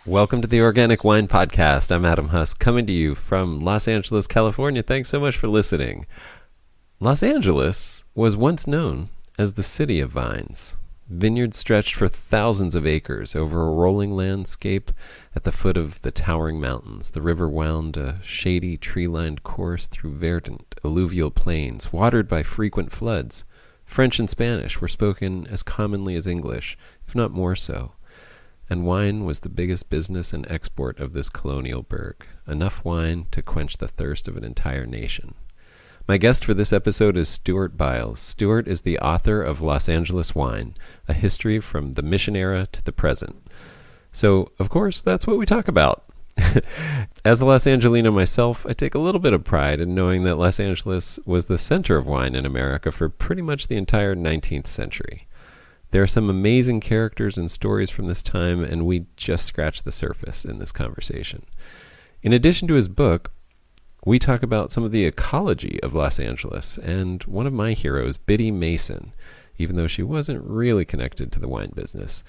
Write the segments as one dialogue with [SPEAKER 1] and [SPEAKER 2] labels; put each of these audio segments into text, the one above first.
[SPEAKER 1] Welcome to the Organic Wine Podcast. I'm Adam Huss, coming to you from Los Angeles, California. Thanks so much for listening. Los Angeles was once known as the City of Vines. Vineyards stretched for thousands of acres over a rolling landscape at the foot of the towering mountains. The river wound a shady, tree-lined course through verdant, alluvial plains, watered by frequent floods. French and Spanish were spoken as commonly as English, if not more so. And wine was the biggest business and export of this colonial burg. Enough wine to quench the thirst of an entire nation. My guest for this episode is Stuart Byles. Stuart is the author of Los Angeles Wine, a history from the Mission era to the present. So, of course, that's what we talk about. As a Los Angeleno myself, I take a little bit of pride in knowing that Los Angeles was the center of wine in America for pretty much the entire 19th century. There are some amazing characters and stories from this time, and we just scratched the surface in this conversation. In addition to his book, we talk about some of the ecology of Los Angeles and one of my heroes, Biddy Mason, even though she wasn't really connected to the wine business.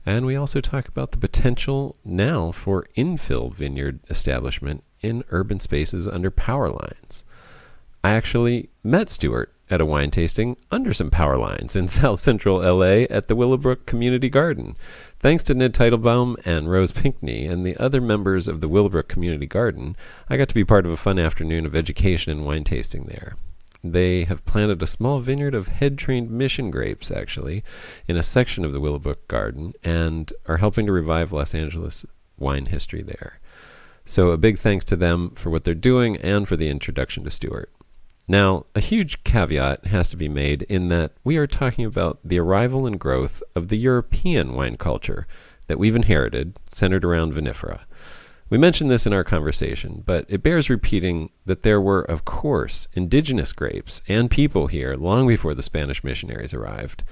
[SPEAKER 1] And we also talk about the potential now for infill vineyard establishment in urban spaces under power lines. I actually met Stuart at a wine tasting under some power lines in South Central LA at the Willowbrook Community Garden. Thanks to Ned Teitelbaum and Rose Pinkney and the other members of the Willowbrook Community Garden, I got to be part of a fun afternoon of education and wine tasting there. They have planted a small vineyard of head-trained mission grapes, actually, in a section of the Willowbrook Garden, and are helping to revive Los Angeles wine history there. So a big thanks to them for what they're doing and for the introduction to Stuart. Now, a huge caveat has to be made in that we are talking about the arrival and growth of the European wine culture that we've inherited, centered around vinifera. We mentioned this in our conversation, but it bears repeating that there were, of course, indigenous grapes and people here long before the Spanish missionaries arrived,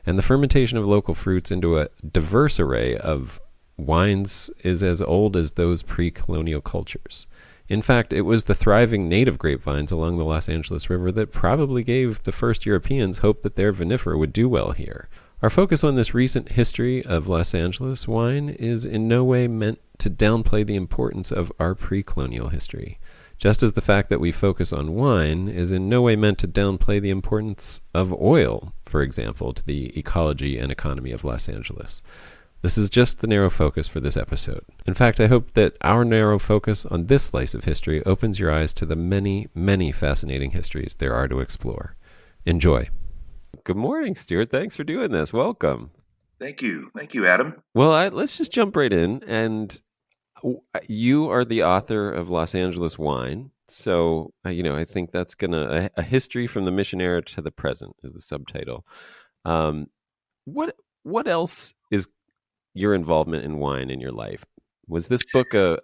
[SPEAKER 1] and the fermentation of local fruits into a diverse array of wines is as old as those pre-colonial cultures. In fact, it was the thriving native grapevines along the Los Angeles River that probably gave the first Europeans hope that their vinifera would do well here. Our focus on this recent history of Los Angeles wine is in no way meant to downplay the importance of our pre-colonial history, just as the fact that we focus on wine is in no way meant to downplay the importance of oil, for example, to the ecology and economy of Los Angeles. This is just the narrow focus for this episode. In fact, I hope that our narrow focus on this slice of history opens your eyes to the many, many fascinating histories there are to explore. Enjoy. Good morning, Stuart. Thanks for doing this. Welcome.
[SPEAKER 2] Thank you. Thank you, Adam.
[SPEAKER 1] Well, let's just jump right in. And you are the author of Los Angeles Wine. So, I think that's a history from the mission era to the present is the subtitle. What else is your involvement in wine in your life? Was this book a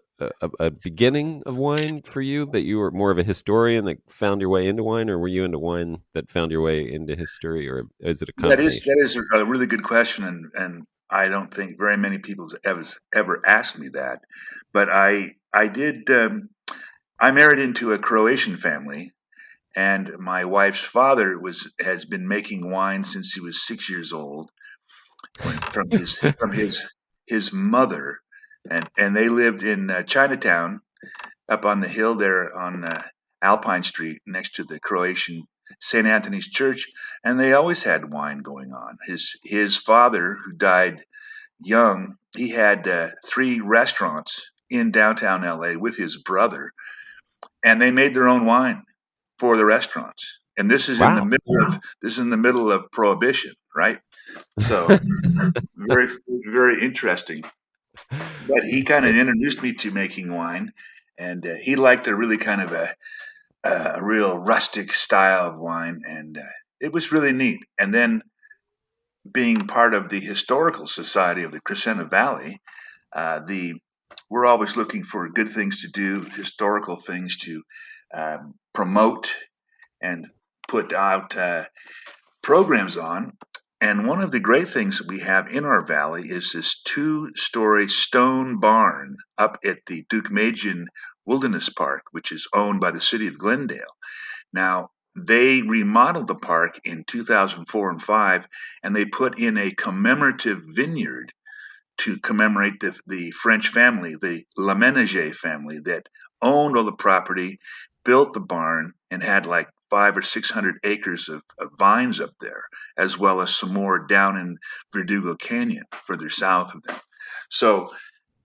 [SPEAKER 1] beginning of wine for you, that you were more of a historian that found your way into wine, or were you into wine that found your way into history, or is it a combination?
[SPEAKER 2] That is a really good question, and I don't think very many people have ever asked me that. But I did. I married into a Croatian family, and my wife's father has been making wine since he was 6 years old, from his mother, and they lived in Chinatown, up on the hill there on Alpine Street, next to the Croatian St. Anthony's Church, and they always had wine going on. His father, who died young, he had 3 restaurants in downtown LA with his brother, and they made their own wine for the restaurants. And this is
[SPEAKER 1] Wow.
[SPEAKER 2] in the middle of Prohibition, right? So very, very interesting. But he kind of introduced me to making wine, and he liked a really kind of a real rustic style of wine, and it was really neat. And then being part of the Historical Society of the Crescenta Valley, we're always looking for good things to do, historical things to promote and put out programs on. And one of the great things that we have in our valley is this 2-story stone barn up at the Deukmejian Wilderness Park, which is owned by the city of Glendale. Now, they remodeled the park in 2004 and 5, and they put in a commemorative vineyard to commemorate the French family, the La Ménager family, that owned all the property, built the barn, and had like 500 or 600 acres of vines up there, as well as some more down in Verdugo Canyon, further south of them. So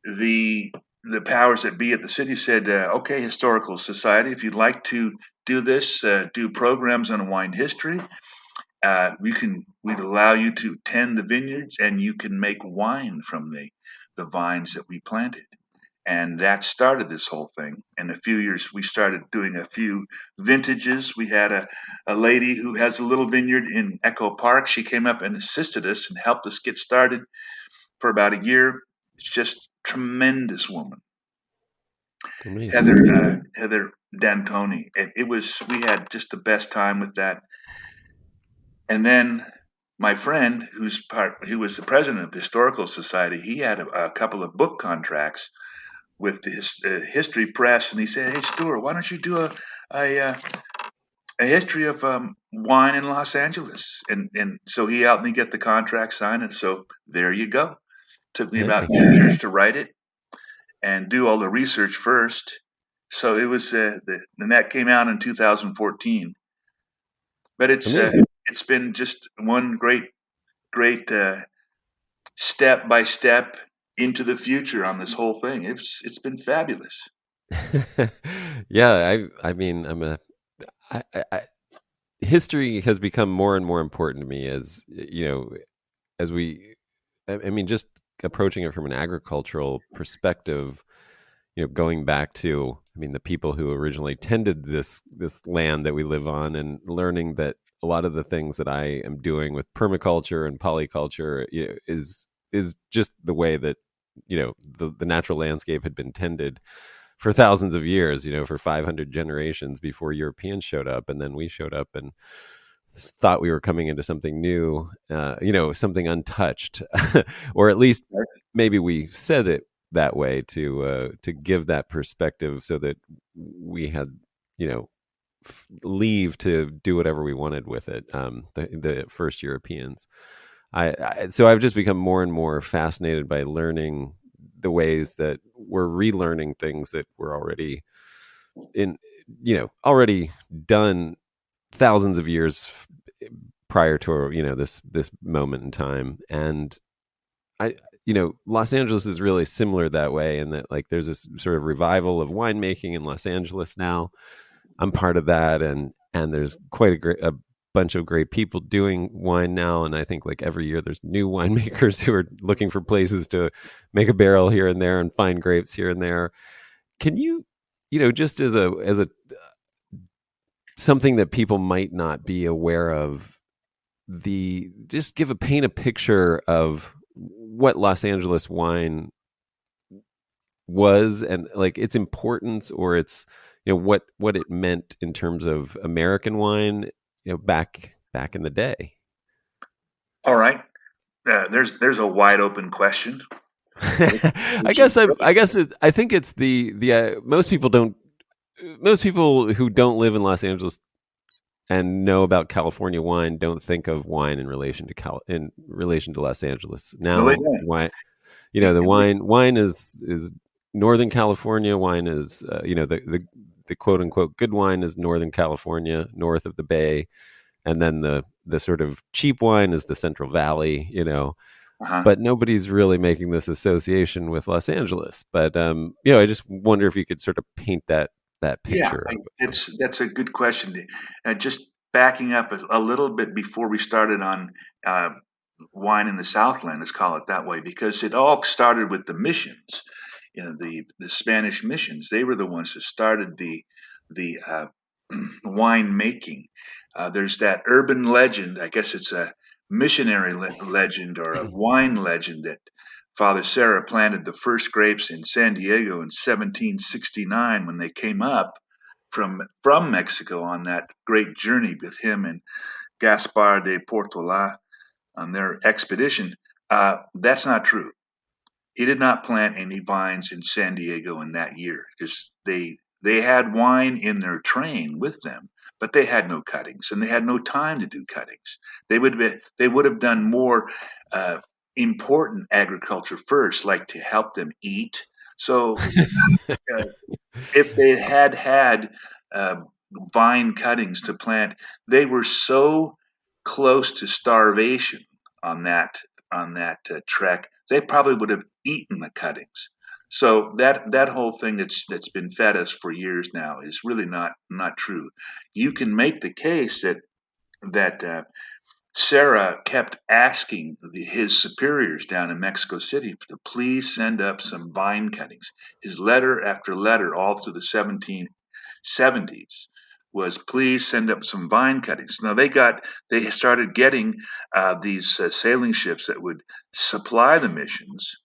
[SPEAKER 2] the the powers that be at the city said, "Okay, historical society, if you'd like to do this, do programs on wine history, we'd allow you to tend the vineyards, and you can make wine from the vines that we planted." And that started this whole thing. In a few years, we started doing a few vintages. We had a lady who has a little vineyard in Echo Park. She came up and assisted us and helped us get started for about a year. It's just tremendous woman,
[SPEAKER 1] Amazing.
[SPEAKER 2] Heather D'Antoni. It was, we had just the best time with that. And then my friend, who was the president of the Historical Society, he had a couple of book contracts with the history press, and he said, "Hey, Stuart, why don't you do a, a history of wine in Los Angeles?" And so he helped me get the contract signed, and so there you go. Took me about
[SPEAKER 1] Hey,
[SPEAKER 2] 2 years to write it and do all the research first. So it was, and that came out in 2014. But
[SPEAKER 1] amazing.
[SPEAKER 2] it's been just one great step by step into the future on this whole thing. It's been fabulous.
[SPEAKER 1] Yeah, I mean, I history has become more and more important to me as as we I mean, just approaching it from an agricultural perspective, going back to, I mean, the people who originally tended this land that we live on, and learning that a lot of the things that I am doing with permaculture and polyculture, is just the way that the natural landscape had been tended for thousands of years, for 500 generations before Europeans showed up, and then we showed up and thought we were coming into something new, something untouched, or at least maybe we said it that way to give that perspective, so that we had, leave to do whatever we wanted with it. The first Europeans. So I've just become more and more fascinated by learning the ways that we're relearning things that were already in, already done thousands of years prior to this moment in time. And I Los Angeles is really similar that way, in that, like, there's this sort of revival of winemaking in Los Angeles now. I'm part of that, and there's quite a bunch of great people doing wine now, and I think, like, every year there's new winemakers who are looking for places to make a barrel here and there and find grapes here and there. Can you, just as a something that people might not be aware of, just paint a picture of what Los Angeles wine was, and, like, its importance, or its, what it meant in terms of American wine, back in the day.
[SPEAKER 2] All right. There's a wide open question,
[SPEAKER 1] I
[SPEAKER 2] which is
[SPEAKER 1] guess I think it's the most people who don't live in Los Angeles and know about California wine don't think of wine in relation to Los Angeles.
[SPEAKER 2] no, they
[SPEAKER 1] Now,
[SPEAKER 2] don't.
[SPEAKER 1] wine, the wine is Northern California. Wine is, the quote unquote good wine is Northern California, north of the Bay, and then the sort of cheap wine is the Central Valley.
[SPEAKER 2] Uh-huh.
[SPEAKER 1] But nobody's really making this association with Los Angeles. But I just wonder if you could sort of paint that
[SPEAKER 2] Yeah,
[SPEAKER 1] picture.
[SPEAKER 2] that's a good question. Just backing up a little bit before we started on uh, wine in the Southland, let's call it that way, because it all started with the missions. The Spanish missions. They were the ones that started the wine making. There's that urban legend. I guess it's a missionary legend or a wine legend that Father Serra planted the first grapes in San Diego in 1769 when they came up from Mexico on that great journey with him and Gaspar de Portola on their expedition. That's not true. He did not plant any vines in San Diego in that year, because they had wine in their train with them, but they had no cuttings and they had no time to do cuttings. They would have done more uh, important agriculture first, like to help them eat. So uh, if they had uh, vine cuttings to plant, they were so close to starvation on that trek, they probably would have eaten the cuttings. So that whole thing that's been fed us for years now is really not true. You can make the case that Sarah kept asking his superiors down in Mexico City to please send up some vine cuttings. His letter after letter, all through the 1770s, was please send up some vine cuttings. Now they started getting these sailing ships that would supply the missions,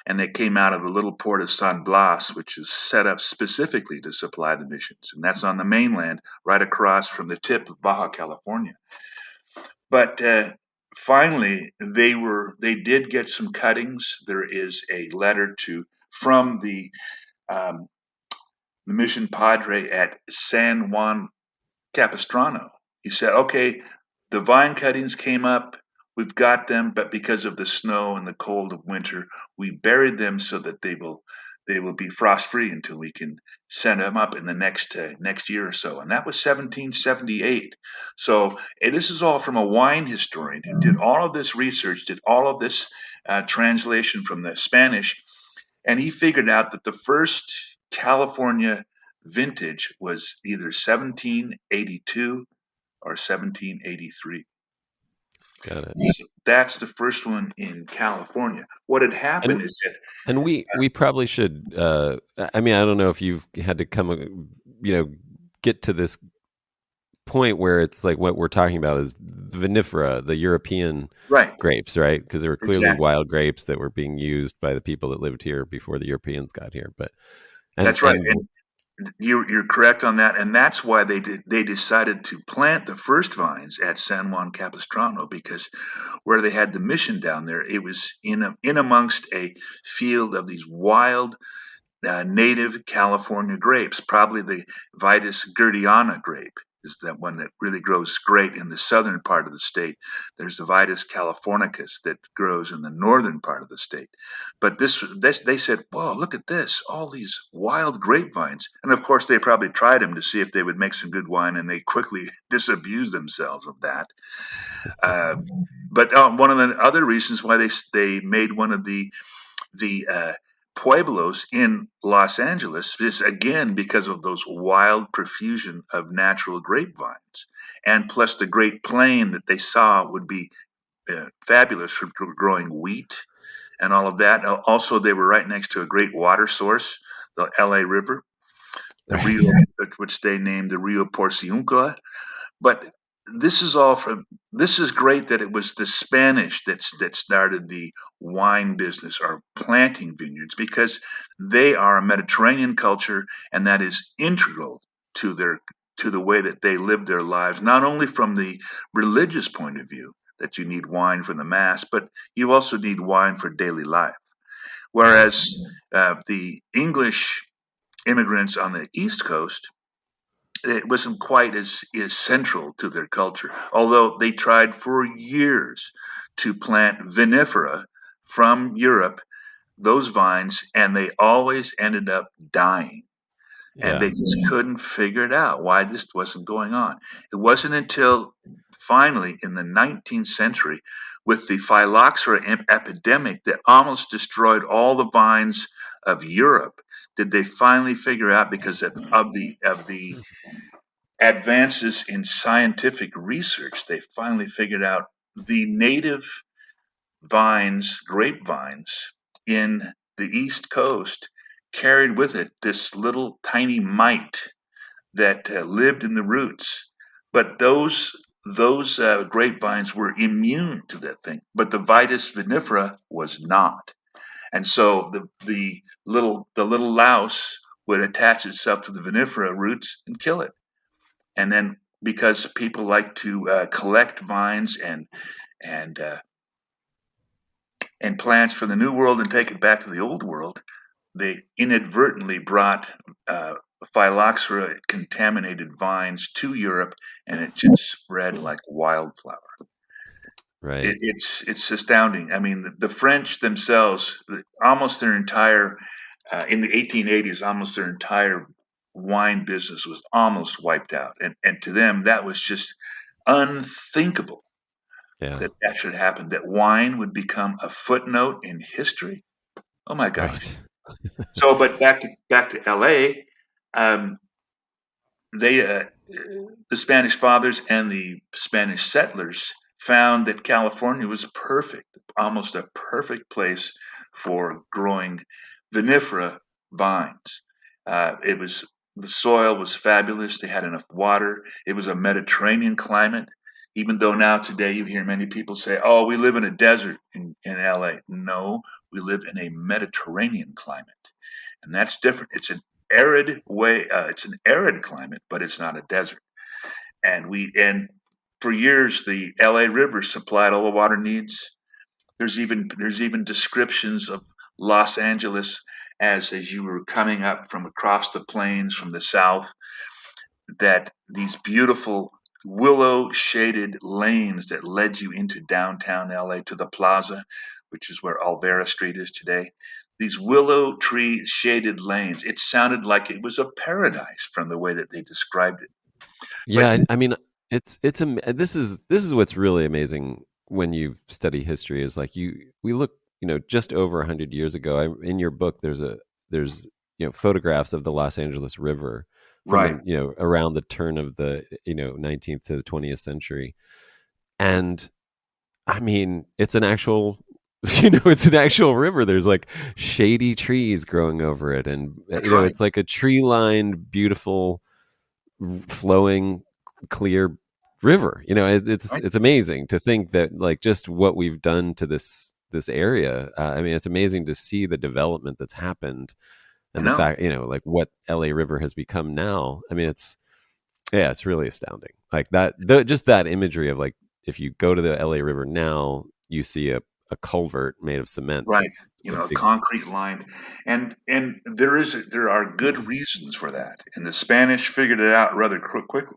[SPEAKER 2] and they came out of the little port of San Blas, which is set up specifically to supply the missions, and that's on the mainland, right across from the tip of Baja California. But finally, they did get some cuttings. There is a letter to from um, the mission padre at San Juan Capistrano. He said, "Okay, the vine cuttings came up. We've got them, but because of the snow and the cold of winter, we buried them so that they will be frost free until we can send them up in the next year or so." And that was 1778. So this is all from a wine historian who did all of this research, did all of this translation from the Spanish, and he figured out that the first California vintage was either 1782 or 1783.
[SPEAKER 1] Got it.
[SPEAKER 2] So that's the first one in California. What had
[SPEAKER 1] And
[SPEAKER 2] happened is that
[SPEAKER 1] and we probably should. I mean, I don't know if you've had to come, get to this point where it's like what we're talking about is vinifera, the European
[SPEAKER 2] right,
[SPEAKER 1] grapes, right? Because there were clearly
[SPEAKER 2] exactly.
[SPEAKER 1] wild grapes that were being used by the people that lived here before the Europeans got here. But and
[SPEAKER 2] That's right.
[SPEAKER 1] and
[SPEAKER 2] And you're correct on that, and that's why they decided to plant the first vines at San Juan Capistrano, because where they had the mission down there, it was in amongst a field of these wild native California grapes. Probably the Vitis Gerdiana grape is that one that really grows great in the southern part of the state. There's the Vitis californicus that grows in the northern part of the state. But this they said, "Whoa, look at this! All these wild grapevines." And of course, they probably tried them to see if they would make some good wine, and they quickly disabused themselves of that. Uh, but one of the other reasons why they made one of the pueblos in Los Angeles is again because of those wild profusion of natural grapevines, and plus the Great Plain that they saw would be fabulous for growing wheat and all of that. Also, they were right next to a great water source, the LA River, the Rio,
[SPEAKER 1] right,
[SPEAKER 2] which they named the Rio Porciuncula. But this is all from this is great that it was the Spanish that started the wine business or planting vineyards, because they are a Mediterranean culture, and that is integral to their to the way that they live their lives, not only from the religious point of view that you need wine for the mass, but you also need wine for daily life.
[SPEAKER 1] right,
[SPEAKER 2] Whereas the English immigrants on the East Coast, it wasn't quite as central to their culture, although they tried for years to plant vinifera from Europe, those vines, and they always ended up dying. And
[SPEAKER 1] yeah,
[SPEAKER 2] they just couldn't figure it out why this wasn't going on. It wasn't until finally in the 19th century, with the phylloxera epidemic that almost destroyed all the vines of Europe, did they finally figure out, because of the advances in scientific research, they finally figured out the native vines, grapevines in the East Coast carried with it this little tiny mite that lived in the roots. But those grapevines were immune to that thing, but the Vitis vinifera was not. And so the little louse would attach itself to the vinifera roots and kill it. And then, because people like to collect vines and uh, and plants from the new world and take it back to the old world, they inadvertently brought uh, phylloxera contaminated vines to Europe, and it just spread like wildflower.
[SPEAKER 1] Right.
[SPEAKER 2] It's astounding. I mean, the French themselves, almost their entire in the 1880s, almost their entire wine business was almost wiped out, and to them that was just unthinkable
[SPEAKER 1] Yeah.
[SPEAKER 2] that that should happen. That wine would become a footnote in history. Oh my gosh!
[SPEAKER 1] Right.
[SPEAKER 2] So, but back to L.A. Um, they the Spanish fathers and the Spanish settlers found that California was perfect, almost a perfect place for growing vinifera vines. It was the soil was fabulous. They had enough water. It was a Mediterranean climate. Even though now today you hear many people say, "Oh, we live in a desert in LA." No, we live in a Mediterranean climate, and that's different. It's an arid way. It's an arid climate, but it's not a desert. And for years, the LA River supplied all the water needs. There's even descriptions of Los Angeles as you were coming up from across the plains from the south, that these beautiful willow shaded lanes that led you into downtown LA to the plaza, which is where Alvera Street is today. These willow tree shaded lanes, it sounded like it was a paradise from the way that they described it. But
[SPEAKER 1] Yeah, I mean, this is what's really amazing when you study history is like we look, just over 100 years ago. In your book, there's photographs of the Los Angeles River from
[SPEAKER 2] right,
[SPEAKER 1] the around the turn of the 19th to the 20th century, and I mean, it's an actual it's an actual river. There's like shady trees growing over it, and
[SPEAKER 2] that's right.
[SPEAKER 1] it's like a tree lined, beautiful flowing clear river. It's
[SPEAKER 2] Right.
[SPEAKER 1] it's amazing to think that like just what we've done to this area. I mean, it's amazing to see the development that's happened
[SPEAKER 2] I
[SPEAKER 1] and the
[SPEAKER 2] know.
[SPEAKER 1] fact like what LA River has become now. I mean, it's really astounding. Like just that imagery of like if you go to the LA River now, you see a culvert made of cement.
[SPEAKER 2] Right.
[SPEAKER 1] That's
[SPEAKER 2] You
[SPEAKER 1] a
[SPEAKER 2] know, a
[SPEAKER 1] big
[SPEAKER 2] concrete line. And there are good reasons for that. And the Spanish figured it out rather
[SPEAKER 1] right.
[SPEAKER 2] quickly.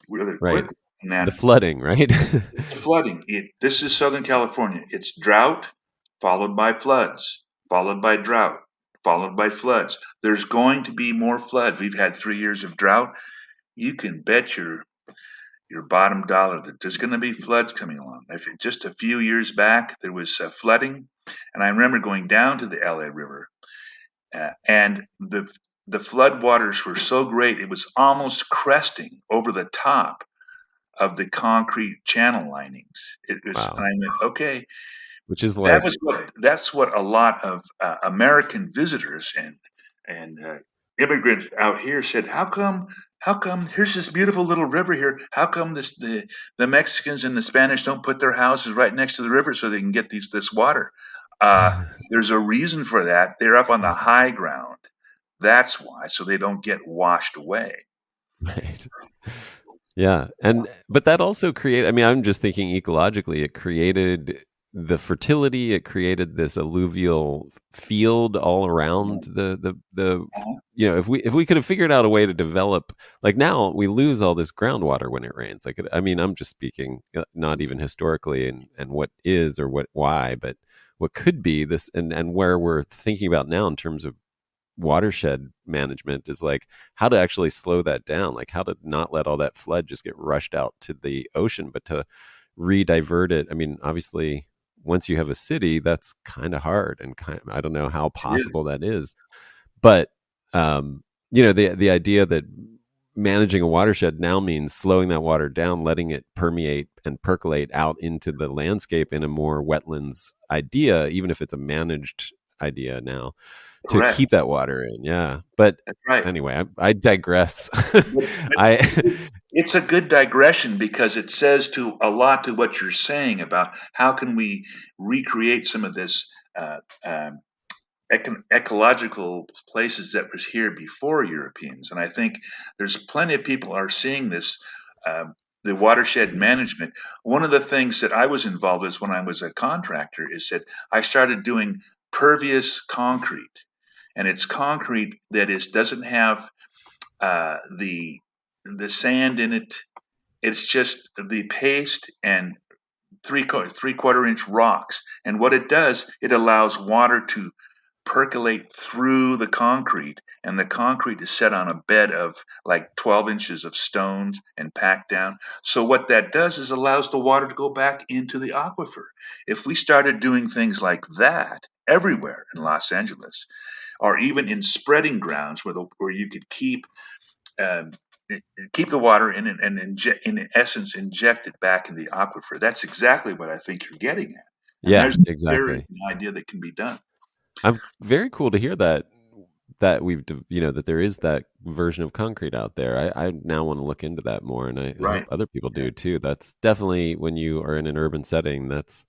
[SPEAKER 1] The
[SPEAKER 2] And
[SPEAKER 1] flooding, right?
[SPEAKER 2] it's flooding. This is Southern California. It's drought followed by floods, followed by drought, followed by floods. There's going to be more floods. We've had 3 years of drought. You can bet your bottom dollar that there's going to be floods coming along. Just a few years back, there was flooding, and I remember going down to the LA River, and the flood waters were so great it was almost cresting over the top of the concrete channel linings. It was, and
[SPEAKER 1] Wow.
[SPEAKER 2] I went, okay,
[SPEAKER 1] Which is like
[SPEAKER 2] that's what a lot of American visitors and immigrants out here said. How come here's this beautiful little river here? How come the Mexicans and the Spanish don't put their houses right next to the river so they can get this water? Uh, there's a reason for that. They're up on the high ground. That's why, so they don't get washed away.
[SPEAKER 1] right. Yeah. But that also created, I mean, I'm just thinking ecologically, it created the fertility, it created this alluvial field all around
[SPEAKER 2] Uh-huh.
[SPEAKER 1] if we could have figured out a way to develop, like now we lose all this groundwater when it rains. I mean, I'm just speaking not even historically and what is or why, but what could be this and where we're thinking about now in terms of watershed management is like how to actually slow that down, like how to not let all that flood just get rushed out to the ocean, but to re-divert it. I mean, obviously, once you have a city, that's kind of hard and I don't know how
[SPEAKER 2] It is.
[SPEAKER 1] possible that is, but the idea that managing a watershed now means slowing that water down, letting it permeate and percolate out into the landscape in a more wetlands idea, even if it's a managed idea now, to
[SPEAKER 2] Correct.
[SPEAKER 1] keep that water in. Yeah. But
[SPEAKER 2] That's right.
[SPEAKER 1] anyway, I digress.
[SPEAKER 2] But
[SPEAKER 1] I
[SPEAKER 2] it's a good digression because it says to a lot to what you're saying about how can we recreate some of this ecological places that was here before Europeans. And I think there's plenty of people are seeing this. The watershed management. One of the things that I was involved with when I was a contractor is that I started doing pervious concrete, and it's concrete that is doesn't have the sand in it. It's just the paste and three-quarter inch rocks. And what it does, it allows water to percolate through the concrete, and the concrete is set on a bed of like 12 inches of stones and packed down. So what that does is allows the water to go back into the aquifer. If we started doing things like that everywhere in Los Angeles, or even in spreading grounds where you could um, keep the water in and in essence inject it back in the aquifer. That's exactly what I think you're getting at. And
[SPEAKER 1] Yeah,
[SPEAKER 2] there is
[SPEAKER 1] exactly.
[SPEAKER 2] an idea that can be done.
[SPEAKER 1] I'm very cool to hear that that there is that version of concrete out there. I now want to look into that more, and I hope
[SPEAKER 2] Right.
[SPEAKER 1] other people
[SPEAKER 2] Yeah.
[SPEAKER 1] do too. That's definitely, when you are in an urban setting, that's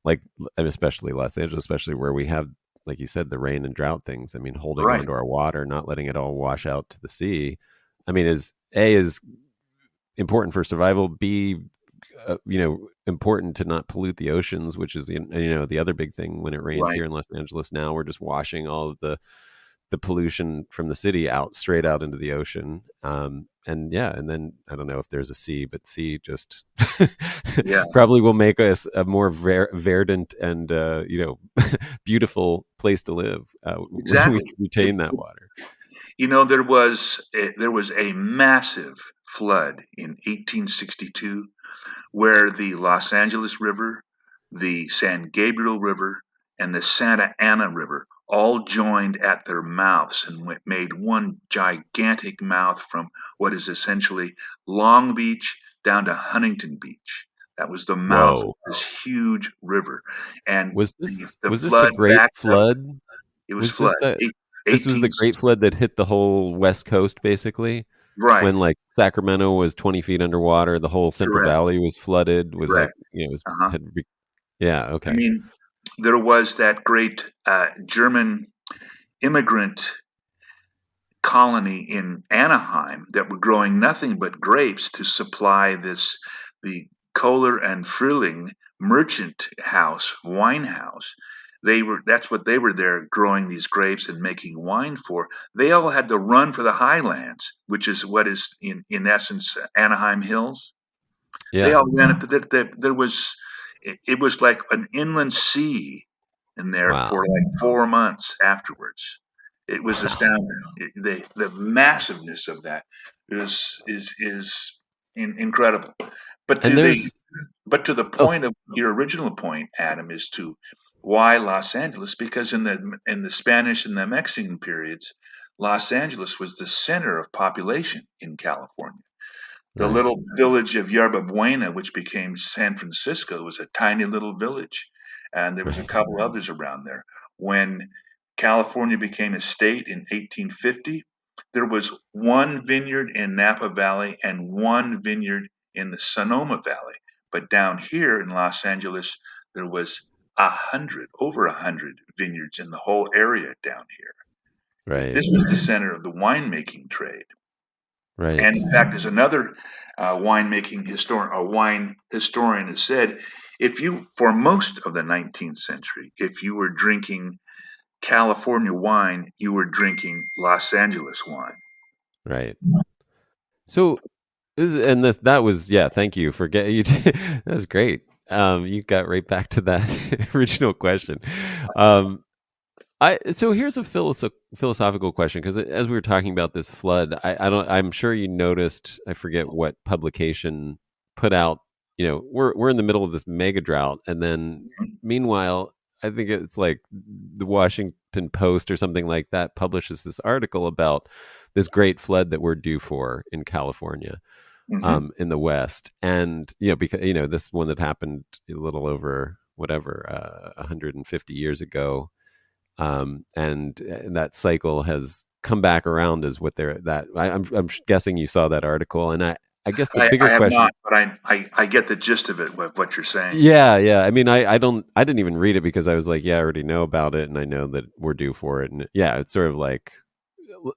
[SPEAKER 1] like, and especially Los Angeles, especially where we have, like you said, the rain and drought things. I mean, holding on
[SPEAKER 2] Right.
[SPEAKER 1] to our water, not letting it all wash out to the sea. I mean, is important for survival. B, important to not pollute the oceans, which is the other big thing. When it rains
[SPEAKER 2] Right.
[SPEAKER 1] here in Los Angeles now, we're just washing all of the pollution from the city out straight out into the ocean. And yeah, and then I don't know if there's a sea, but sea just
[SPEAKER 2] Yeah.
[SPEAKER 1] probably will make us a more verdant and beautiful place to live when we
[SPEAKER 2] Exactly.
[SPEAKER 1] retain that water.
[SPEAKER 2] There was a massive flood in 1862 where the Los Angeles River, the San Gabriel River, and the Santa Ana River all joined at their mouths and made one gigantic mouth from what is essentially Long Beach down to Huntington Beach. That was the mouth of
[SPEAKER 1] Whoa.
[SPEAKER 2] this huge river. And
[SPEAKER 1] Was
[SPEAKER 2] the,
[SPEAKER 1] this
[SPEAKER 2] the
[SPEAKER 1] was this the
[SPEAKER 2] flood
[SPEAKER 1] Great
[SPEAKER 2] backed up.
[SPEAKER 1] Flood?
[SPEAKER 2] It was
[SPEAKER 1] Was this
[SPEAKER 2] flood.
[SPEAKER 1] the this was the
[SPEAKER 2] 18,
[SPEAKER 1] Great Flood that hit the whole West Coast basically?
[SPEAKER 2] right,
[SPEAKER 1] When like Sacramento was 20 feet underwater, the whole Central
[SPEAKER 2] correct,
[SPEAKER 1] Valley was flooded. Was like,
[SPEAKER 2] correct. Uh-huh.
[SPEAKER 1] yeah,
[SPEAKER 2] I
[SPEAKER 1] okay,
[SPEAKER 2] mean, there was that great German immigrant colony in Anaheim that were growing nothing but grapes to supply the Kohler and Frühling merchant house, wine house. That's what they were there growing these grapes and making wine for. They all had to run for the highlands, which is what is in essence Anaheim Hills. They
[SPEAKER 1] yeah,
[SPEAKER 2] all ran up. There was it was like an inland sea in there for
[SPEAKER 1] wow,
[SPEAKER 2] like 4 months afterwards. It was
[SPEAKER 1] wow.
[SPEAKER 2] astounding. The massiveness of that is incredible. But
[SPEAKER 1] And
[SPEAKER 2] to the
[SPEAKER 1] there's
[SPEAKER 2] but to the
[SPEAKER 1] oh,
[SPEAKER 2] point of your original point, Adam, is to why Los Angeles? Because in the Spanish and the Mexican periods, Los Angeles was the center of population in California. The
[SPEAKER 1] right,
[SPEAKER 2] little village of Yerba Buena, which became San Francisco, was a tiny little village, and there was a
[SPEAKER 1] right,
[SPEAKER 2] couple others around there. When California became a state in 1850, there was one vineyard in Napa Valley and one vineyard in the Sonoma Valley. But down here in Los Angeles, there was over 100 vineyards in the whole area down here.
[SPEAKER 1] right,
[SPEAKER 2] This was the center of the winemaking trade. And in
[SPEAKER 1] right.
[SPEAKER 2] fact, there's another wine historian has said, for most of the 19th century, if you were drinking California wine, you were drinking Los Angeles wine.
[SPEAKER 1] Right. So that was, yeah. Thank you for getting you. That was great. You got right back to that original question. Um, so here's a philosophical question, because as we were talking about this flood, I don't. I'm sure you noticed. I forget what publication put out. We're in the middle of this mega drought, and then
[SPEAKER 2] Mhm.
[SPEAKER 1] meanwhile, I think it's like the Washington Post or something like that publishes this article about this great flood that we're due for in California,
[SPEAKER 2] Mhm.
[SPEAKER 1] in the West, and because this one that happened a little over whatever 150 years ago, and that cycle has come back around, is what they're that I'm guessing you saw that article, and I guess the
[SPEAKER 2] I
[SPEAKER 1] bigger
[SPEAKER 2] have
[SPEAKER 1] question.
[SPEAKER 2] not, but I get the gist of it, what you're saying.
[SPEAKER 1] Yeah. I mean, I didn't even read it because I was like, yeah, I already know about it, and I know that we're due for it, and yeah, it's sort of like,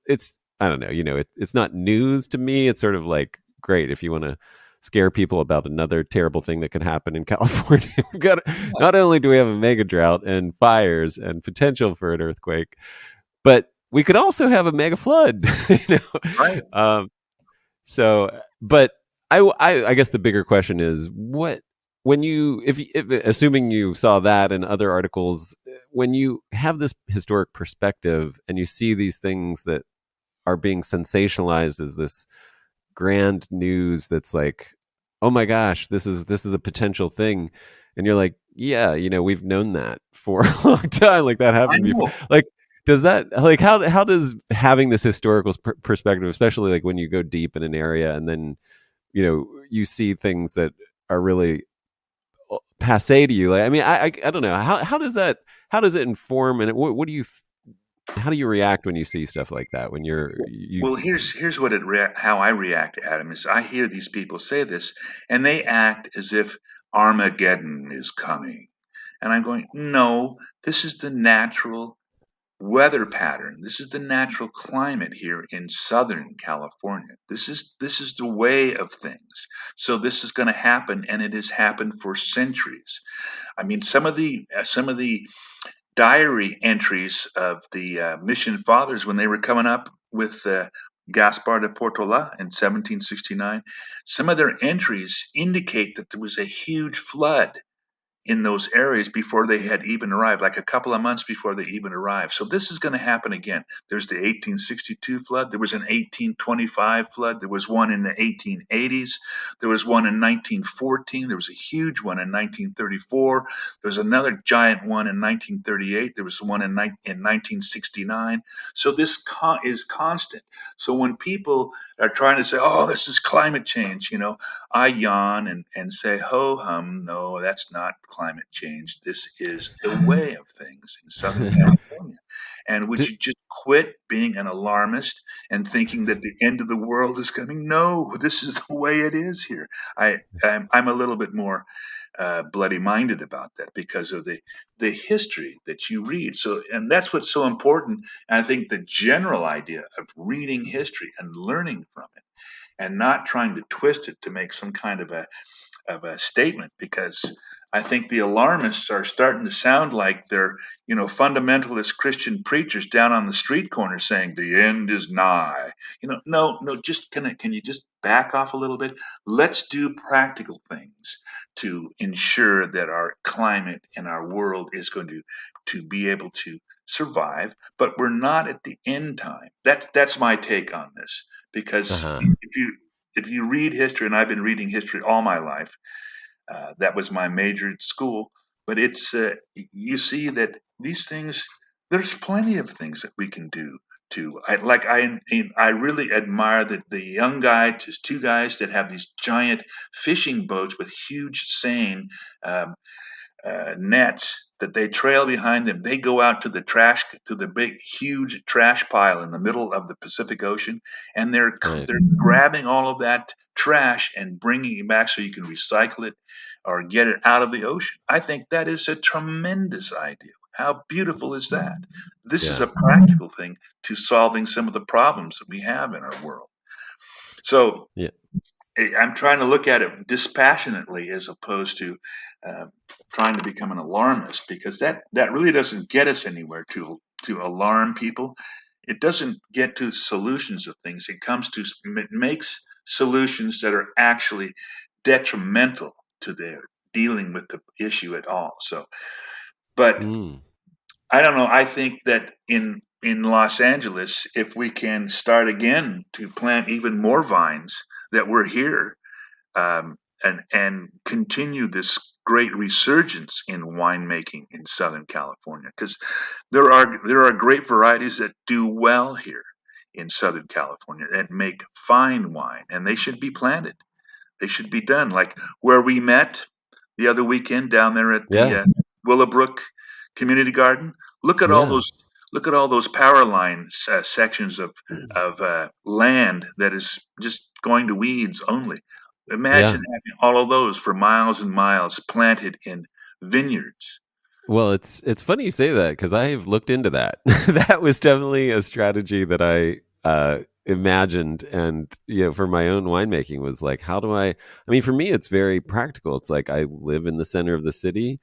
[SPEAKER 1] it's, I don't know, it's not news to me. It's sort of like, great, if you want to scare people about another terrible thing that could happen in California. We've got,
[SPEAKER 2] Yeah,
[SPEAKER 1] not only do we have a mega drought and fires and potential for an earthquake, but we could also have a mega flood. you know,
[SPEAKER 2] right.
[SPEAKER 1] um, so, but I guess the bigger question is, when you if assuming you saw that and other articles, when you have this historic perspective and you see these things that are being sensationalized as this grand news that's like, oh my gosh, this is a potential thing, and you're like, yeah, we've known that for a long time, like that
[SPEAKER 2] I
[SPEAKER 1] happened before.
[SPEAKER 2] know.
[SPEAKER 1] Like, does that, like, how does having this historical perspective, especially like when you go deep in an area and then you see things that are really passe to you, like, I mean, I don't know, how does that, how does it inform, and what do you how do you react when you see stuff like that, when you
[SPEAKER 2] Well, here's what how I react, Adam, is I hear these people say this, and they act as if Armageddon is coming, and I'm going, no, this is the natural weather pattern. This is the natural climate here in Southern California. This is the way of things. So this is going to happen, and it has happened for centuries. I mean, some of the diary entries of the mission fathers when they were coming up with Gaspar de Portola in 1769, some of their entries indicate that there was a huge flood in those areas before they had even arrived, like a couple of months before they even arrived. So this is going to happen again. There's the 1862 flood. There was an 1825 flood. There was one in the 1880s. There was one in 1914. There was a huge one in 1934. There was another giant one in 1938. There was one in 1969. So this is constant. So when people are trying to say, oh, this is climate change, I yawn and say, ho hum, no, that's not climate change. This is the way of things in Southern California. And would
[SPEAKER 1] do,
[SPEAKER 2] you just quit being an alarmist and thinking that the end of the world is coming? No, this is the way it is here. I'm a little bit more bloody minded about that because of the history that you read. So, and that's what's so important. And I think the general idea of reading history and learning from it and not trying to twist it to make some kind of a statement, because I think the alarmists are starting to sound like they're, fundamentalist Christian preachers down on the street corner saying the end is nigh. No, just can you just back off a little bit? Let's do practical things to ensure that our climate and our world is going to be able to survive, but we're not at the end time. That's my take on this, because
[SPEAKER 1] uh-huh,
[SPEAKER 2] if you read history, and I've been reading history all my life, that was my major at school. But you see that these things, there's plenty of things that we can do. I really admire the young guy, just two guys that have these giant fishing boats with huge seine um, nets that they trail behind them. They go out to the big, huge trash pile in the middle of the Pacific Ocean, and they're
[SPEAKER 1] right,
[SPEAKER 2] they're grabbing all of that trash and bringing it back so you can recycle it or get it out of the ocean. I think that is a tremendous idea. How beautiful is that? This is
[SPEAKER 1] yeah,
[SPEAKER 2] a practical thing to solving some of the problems that we have in our world. So
[SPEAKER 1] yeah,
[SPEAKER 2] I'm trying to look at it dispassionately as opposed to uh, trying to become an alarmist, because that really doesn't get us anywhere to alarm people. It doesn't get to solutions of things. It makes solutions that are actually detrimental to their dealing with the issue at all. So, but
[SPEAKER 1] mm,
[SPEAKER 2] I don't know. I think that in Los Angeles, if we can start again to plant even more vines, that we're here, and continue this great resurgence in winemaking in Southern California, because there are great varieties that do well here in Southern California that make fine wine, and they should be planted. They should be done like where we met the other weekend down there at the
[SPEAKER 1] yeah,
[SPEAKER 2] Willowbrook Community Garden. Look at all
[SPEAKER 1] yeah,
[SPEAKER 2] those look at all those power line sections of land that is just going to weeds only.
[SPEAKER 1] yeah.
[SPEAKER 2] Imagine having all of those for miles and miles planted in vineyards.
[SPEAKER 1] Well, it's funny you say that because I've looked into that. That was definitely a strategy that I imagined, and for my own winemaking was like, how do I? I mean, for me, it's very practical. It's like I live in the center of the city.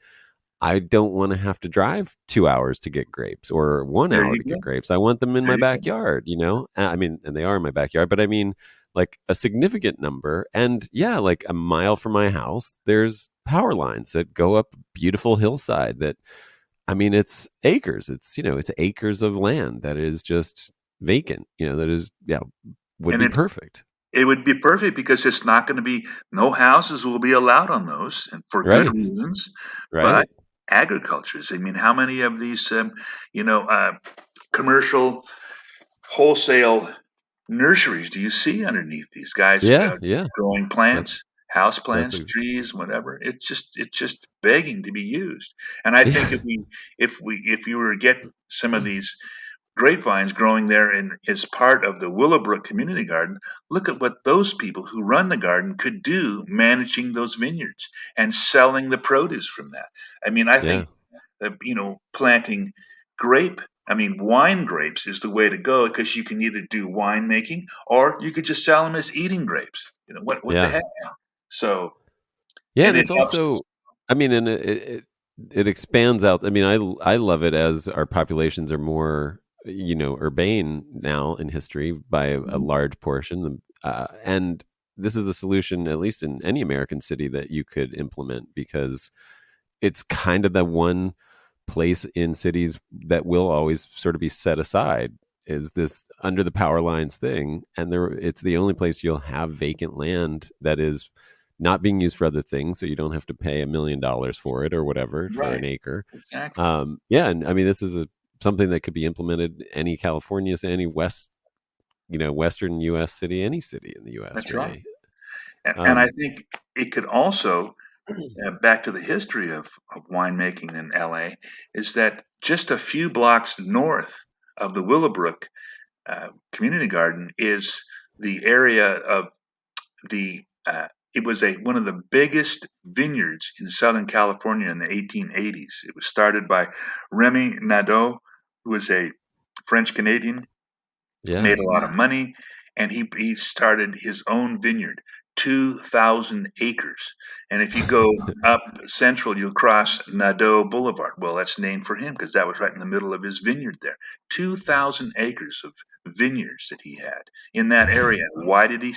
[SPEAKER 1] I don't want to have to drive 2 hours to get grapes or one
[SPEAKER 2] There
[SPEAKER 1] hour
[SPEAKER 2] you
[SPEAKER 1] to get
[SPEAKER 2] go.
[SPEAKER 1] grapes. I want them in
[SPEAKER 2] There
[SPEAKER 1] my
[SPEAKER 2] you go.
[SPEAKER 1] backyard. I mean, and they are in my backyard. But I mean, like a significant number. And yeah, like a mile from my house, there's power lines that go up a beautiful hillside that, I mean, it's acres. It's, it's acres of land that is just vacant, that is, yeah, would
[SPEAKER 2] And
[SPEAKER 1] be perfect.
[SPEAKER 2] it would be perfect because it's not going to be, no houses will be allowed on those, and for good
[SPEAKER 1] Right.
[SPEAKER 2] reasons. But
[SPEAKER 1] Right.
[SPEAKER 2] agricultures, I mean, how many of these, you know, uh, commercial wholesale nurseries do you see underneath these guys
[SPEAKER 1] Yeah. Yeah.
[SPEAKER 2] growing
[SPEAKER 1] That's,
[SPEAKER 2] plants, house
[SPEAKER 1] that's,
[SPEAKER 2] plants, trees, whatever? It's just begging to be used. And I think
[SPEAKER 1] yeah.
[SPEAKER 2] if you were to get some of these grapevines growing there in as part of the Willowbrook Community Garden, look at what those people who run the garden could do managing those vineyards and selling the produce from that. I mean, I
[SPEAKER 1] Yeah.
[SPEAKER 2] think that, planting grape, I mean, wine grapes is the way to go because you can either do winemaking or you could just sell them as eating grapes. What the
[SPEAKER 1] Yeah.
[SPEAKER 2] heck? So,
[SPEAKER 1] Yeah,
[SPEAKER 2] and
[SPEAKER 1] and
[SPEAKER 2] it
[SPEAKER 1] it's
[SPEAKER 2] helps,
[SPEAKER 1] also, I mean, and it expands out. I mean, I love it as our populations are more, urbane now in history by a large portion, and this is a solution, at least in any American city, that you could implement because it's kind of the one place in cities that will always sort of be set aside is this under the power lines thing, and it's the only place you'll have vacant land that is not being used for other things, so you don't have to pay $1 million for it or whatever for
[SPEAKER 2] right,
[SPEAKER 1] an acre.
[SPEAKER 2] exactly.
[SPEAKER 1] Yeah, and I mean this is something that could be implemented any California, any western U.S. city, any city in the U.S.
[SPEAKER 2] That's right.
[SPEAKER 1] really.
[SPEAKER 2] And I
[SPEAKER 1] Um,
[SPEAKER 2] think it could also, back to the history of winemaking in LA, is that just a few blocks north of the Willowbrook Community Garden is the area of the. It was one of the biggest vineyards in Southern California in the 1880s. It was started by Remy Nadeau, who was a French Canadian,
[SPEAKER 1] yeah,
[SPEAKER 2] made a lot of money, and he started his own vineyard, 2,000 acres. And if you go up Central, you'll cross Nadeau Boulevard. Well, that's named for him because that was right in the middle of his vineyard there. 2,000 acres of vineyards that he had in that area.
[SPEAKER 1] right,
[SPEAKER 2] Why did he,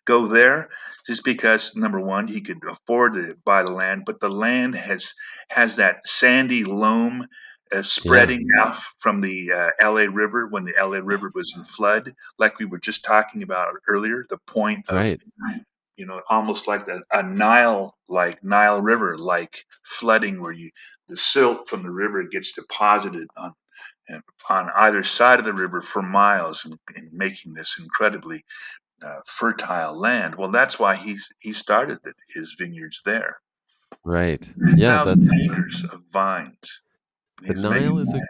[SPEAKER 2] go there? Just because number one, he could afford to buy the land, but the land has that sandy loam
[SPEAKER 1] yeah,
[SPEAKER 2] spreading out from the LA River when the LA River was in flood, like we were just talking about earlier, the point of,
[SPEAKER 1] right,
[SPEAKER 2] almost like a Nile, like Nile River, like flooding where the silt from the river gets deposited on either side of the river for miles and making this incredibly fertile land. Well, that's why he started his vineyards there.
[SPEAKER 1] right. Yeah,
[SPEAKER 2] 3,000
[SPEAKER 1] that's
[SPEAKER 2] acres of vines.
[SPEAKER 1] the
[SPEAKER 2] He's
[SPEAKER 1] Nile
[SPEAKER 2] making
[SPEAKER 1] is a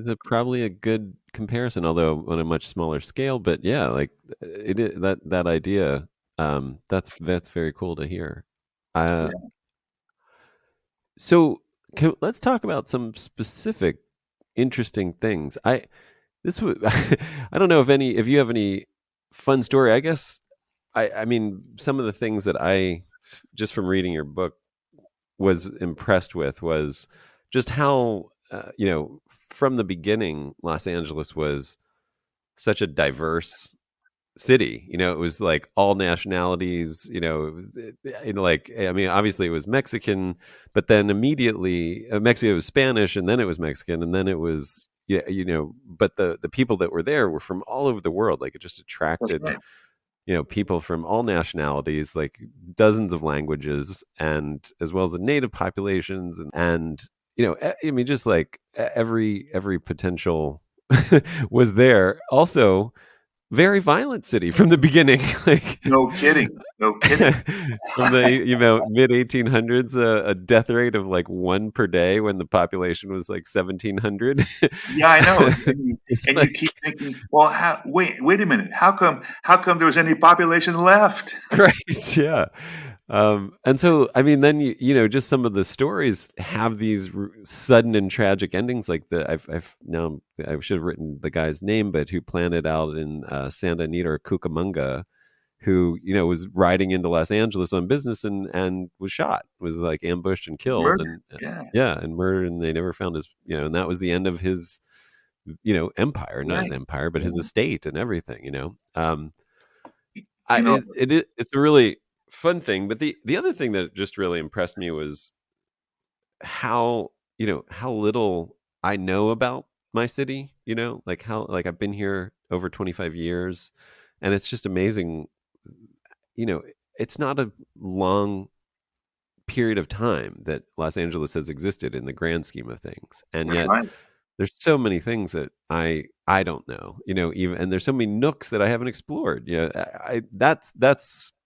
[SPEAKER 2] that.
[SPEAKER 1] probably a good comparison, although on a much smaller scale. But yeah, like it is, that idea. That's very cool to hear. Uh,
[SPEAKER 2] Yeah.
[SPEAKER 1] so let's talk about some specific interesting things. This would I don't know if you have any fun story. I guess I mean some of the things that I just from reading your book was impressed with was just how from the beginning Los Angeles was such a diverse city. It was like all nationalities. It was like I mean, obviously it was Mexican, but then immediately Mexico was Spanish, and then it was Mexican, and then it was yeah, But the people that were there were from all over the world. Like it just
[SPEAKER 2] That's
[SPEAKER 1] attracted
[SPEAKER 2] right.
[SPEAKER 1] people from all nationalities, like dozens of languages, and as well as the native populations, and I mean, just like every potential was there. Also, very violent city from the beginning, like
[SPEAKER 2] No kidding. No kidding.
[SPEAKER 1] from the mid 1800s, a death rate of like one per day when the population was like 1700.
[SPEAKER 2] Yeah, I know.
[SPEAKER 1] It's
[SPEAKER 2] And you keep
[SPEAKER 1] like
[SPEAKER 2] thinking, well, wait a minute. How come there was any population left?
[SPEAKER 1] right, yeah. And so, I mean, then just some of the stories have these sudden and tragic endings. Like I've now I should have written the guy's name, but who planted out in Santa Anita or Cucamonga, who was riding into Los Angeles on business and was shot, was like ambushed and killed,
[SPEAKER 2] Murder.
[SPEAKER 1] and
[SPEAKER 2] Yeah,
[SPEAKER 1] yeah, and murdered, and they never found his, and that was the end of his, empire, not his
[SPEAKER 2] right.
[SPEAKER 1] empire, but his
[SPEAKER 2] Yeah.
[SPEAKER 1] estate and everything.
[SPEAKER 2] You know,
[SPEAKER 1] it's a really fun thing. But the other thing that just really impressed me was how, how little I know about my city, like how, like I've been here over 25 years, and it's just amazing. you know it's not a long period of time that Los Angeles has existed in the grand scheme of things, and
[SPEAKER 2] that's
[SPEAKER 1] yet
[SPEAKER 2] right.
[SPEAKER 1] there's so many things that I don't know, even, and there's so many nooks that I haven't explored. That's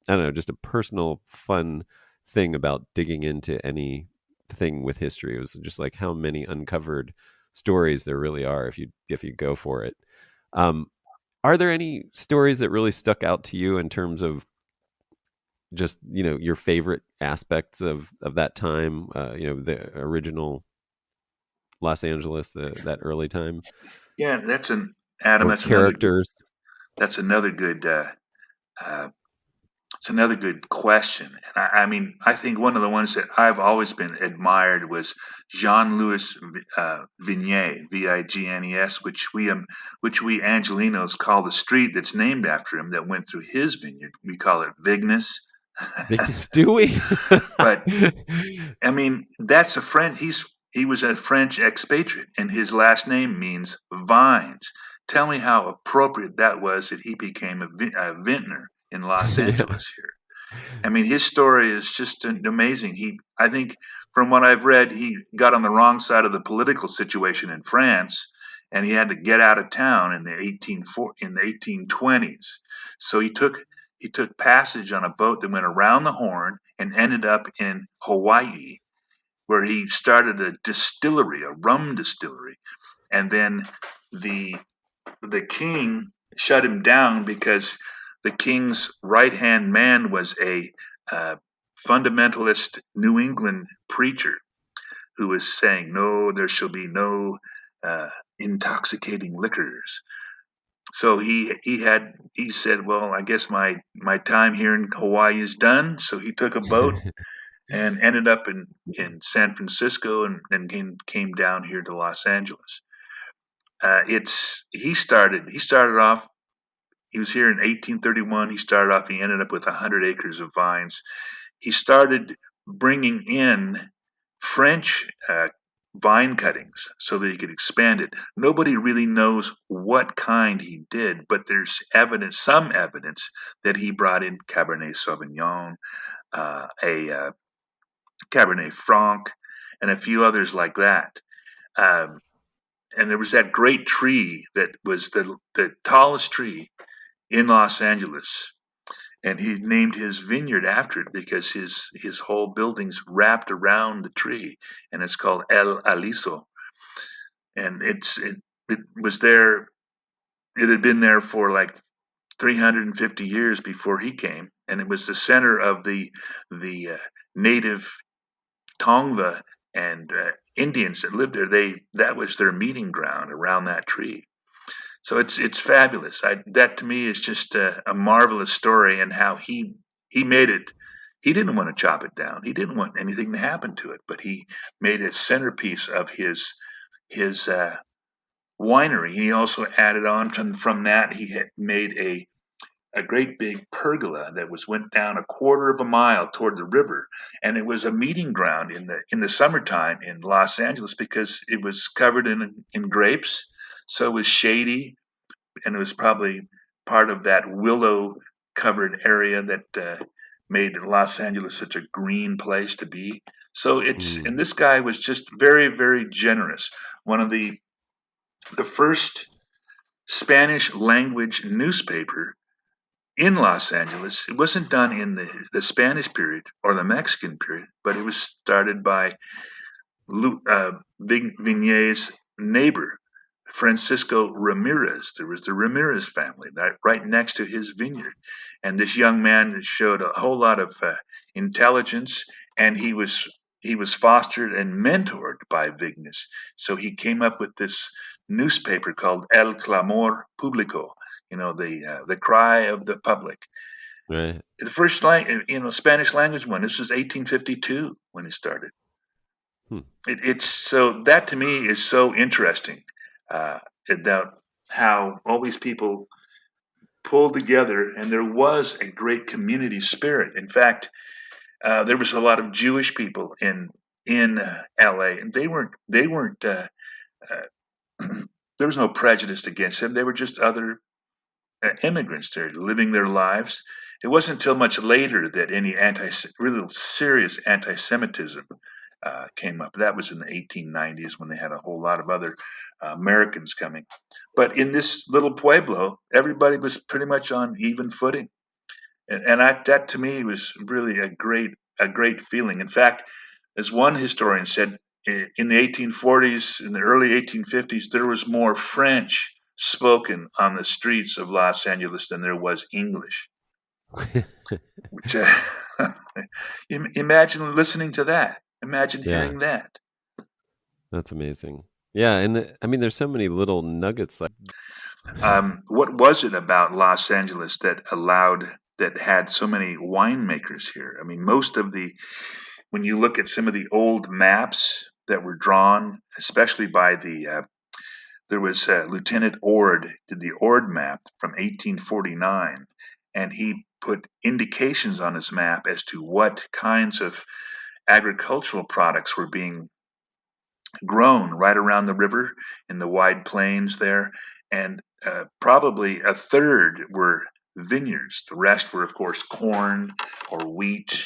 [SPEAKER 1] I don't know, just a personal fun thing about digging into anything with history. It was just like how many uncovered stories there really are if you go for it. Um, are there any stories that really stuck out to you in terms of just your favorite aspects of that time, the original Los Angeles, that early time,
[SPEAKER 2] Yeah, that's an Adam.
[SPEAKER 1] or characters?
[SPEAKER 2] That's another good. Uh, it's another good question. And I mean, I think one of the ones that I've always been admired was Jean-Louis Vigne, Vignes, which we Angelenos call the street that's named after him that went through his vineyard. We call it Vignes.
[SPEAKER 1] Victus, do we?
[SPEAKER 2] But I mean, that's a French. He was a French expatriate, and his last name means vines. Tell me how appropriate that was that he became a vintner in Los
[SPEAKER 1] Yeah.
[SPEAKER 2] Angeles here. I mean, his story is just amazing. I think, from what I've read, he got on the wrong side of the political situation in France, and he had to get out of town in the 1820s. So he took passage on a boat that went around the Horn and ended up in Hawaii, where he started a distillery, a rum distillery, and then the the king shut him down because the king's right hand man was a uh, fundamentalist New England preacher who was saying, "No, there shall be no uh, intoxicating liquors." So he said, "Well, I guess my time here in Hawaii is done." So he took a boat and ended up in San Francisco, and came down here to Los Angeles. It's he started off. He was here in 1831. He started off. He ended up with 100 acres of vines. He started bringing in French vine cuttings so that he could expand it. Nobody really knows what kind he did, but there's some evidence that he brought in Cabernet Sauvignon, a Cabernet Franc, and a few others like that. Um, and there was that great tree that was the tallest tree in Los Angeles, and he named his vineyard after it because his whole building's wrapped around the tree, and it's called El Aliso. And it was there. It had been there for like 350 years before he came, and it was the center of the native Tongva and Indians that lived there. That was their meeting ground around that tree. So it's fabulous. That to me is just a marvelous story, and how he made it. He didn't want to chop it down. He didn't want anything to happen to it, but he made a centerpiece of his winery. He also added on from that. He had made a great big pergola that went down a quarter of a mile toward the river, and it was a meeting ground in the summertime in Los Angeles because it was covered in grapes, so it was shady, and it was probably part of that willow covered area that made Los Angeles such a green place to be. So
[SPEAKER 1] Mm.
[SPEAKER 2] and this guy was just very, very generous. One of the first Spanish language newspaper in Los Angeles. It wasn't done in the Spanish period or the Mexican period, but it was started by Vigne's neighbor, Francisco Ramirez. There was the Ramirez family right next to his vineyard. And this young man showed a whole lot of intelligence, and he was fostered and mentored by Vignes. So he came up with this newspaper called El Clamor Público, the cry of the public.
[SPEAKER 1] Right.
[SPEAKER 2] The first Spanish language one. This was 1852 when it started.
[SPEAKER 1] Hmm.
[SPEAKER 2] It's so that to me is so interesting, about how all these people pulled together, and there was a great community spirit. In fact, there was a lot of Jewish people in L.A., and they weren't. There was no prejudice against them. They were just other immigrants there living their lives. It wasn't until much later that any really serious anti-Semitism came up. That was in the 1890s when they had a whole lot of other Americans coming. But in this little pueblo, everybody was pretty much on even footing, and that to me was really a great feeling. In fact, as one historian said, in the 1840s, in the early 1850s, there was more French spoken on the streets of Los Angeles than there was English. Which, imagine listening to that. Imagine
[SPEAKER 1] Yeah,
[SPEAKER 2] hearing that.
[SPEAKER 1] that's amazing. Yeah, and I mean, there's so many little nuggets like.
[SPEAKER 2] What was it about Los Angeles that had so many winemakers here? I mean, when you look at some of the old maps that were drawn, especially by there was Lieutenant Ord did the Ord map from 1849, and he put indications on his map as to what kinds of agricultural products were being grown right around the river in the wide plains there, and probably a third were vineyards. The rest were, of course, corn or wheat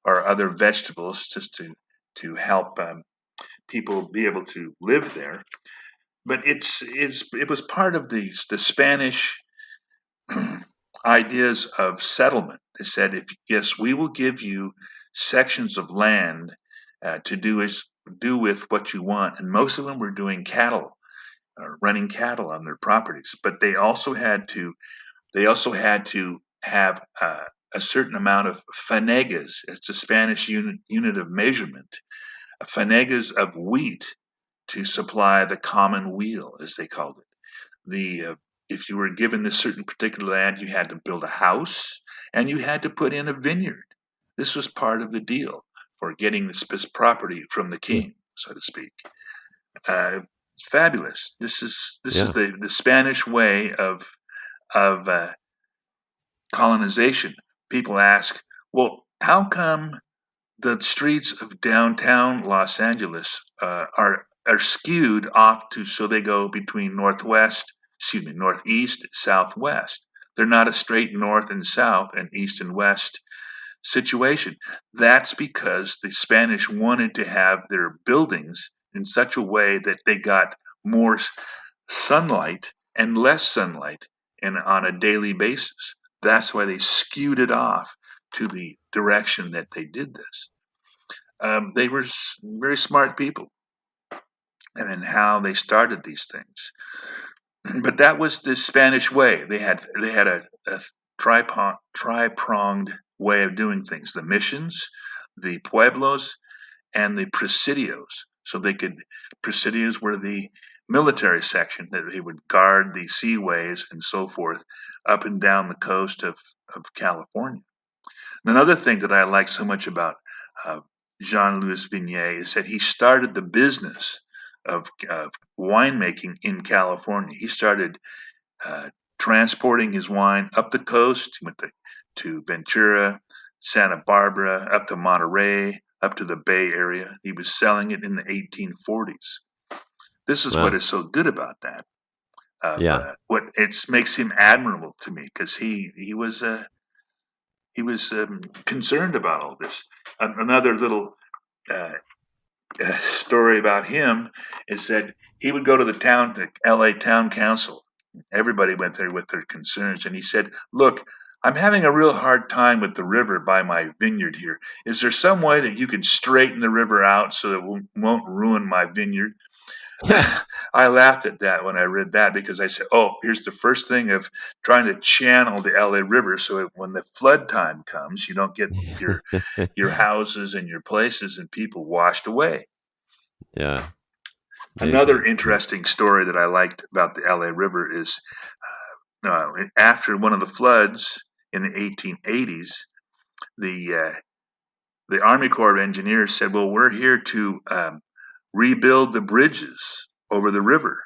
[SPEAKER 2] or other vegetables, just to help people be able to live there. But it was part of the Spanish ideas of settlement. They said, if yes, we will give you sections of land to do with what you want, and most of them were doing cattle, running cattle on their properties. But they also had to have a certain amount of fanegas. It's a Spanish unit of measurement. Fanegas of wheat to supply the common wheel, as they called it. The If you were given this certain particular land, you had to build a house and you had to put in a vineyard. This was part of the deal for getting this property from the
[SPEAKER 1] Hmm.
[SPEAKER 2] king, so to speak. Uh, Fabulous. This is
[SPEAKER 1] Yeah.
[SPEAKER 2] the Spanish way of colonization. People ask, well, how come the streets of downtown Los Angeles are skewed off to so they go between northeast, southwest. They're not a straight north and south and east and west situation. That's because the Spanish wanted to have their buildings in such a way that they got more sunlight and less sunlight on a daily basis. That's why they skewed it off to the direction that they did this. They were very smart people, and in how they started these things. But that was the Spanish way. They had a tri-pronged way of doing things: the missions, the pueblos, and the presidios. So presidios were the military section that they would guard the seaways and so forth up and down the coast of California. Another thing that I like so much about uh, Jean-Louis Vignier is that he started the business of winemaking in California. He started uh, transporting his wine up the coast, to Ventura, Santa Barbara, up to Monterey, up to the Bay Area. He was selling it in the 1840s. This is what
[SPEAKER 1] Wow.
[SPEAKER 2] is so good about that.
[SPEAKER 1] Yeah.
[SPEAKER 2] What it makes him admirable to me, because he was concerned about all this. Another little uh, story about him is that he would go to the LA town council. Everybody went there with their concerns, and he said, "Look, I'm having a real hard time with the river by my vineyard here. Is there some way that you can straighten the river out so that it won't ruin my vineyard?" I laughed at that when I read that, because I said, "Oh, here's the first thing of trying to channel the LA River so that when the flood time comes, you don't get your houses and your places and people washed away."
[SPEAKER 1] Yeah.
[SPEAKER 2] Another
[SPEAKER 1] Amazing.
[SPEAKER 2] interesting story that I liked about the LA River is after one of the floods in the 1880s, the Army Corps of Engineers said, "Well, we're here to rebuild the bridges over the river,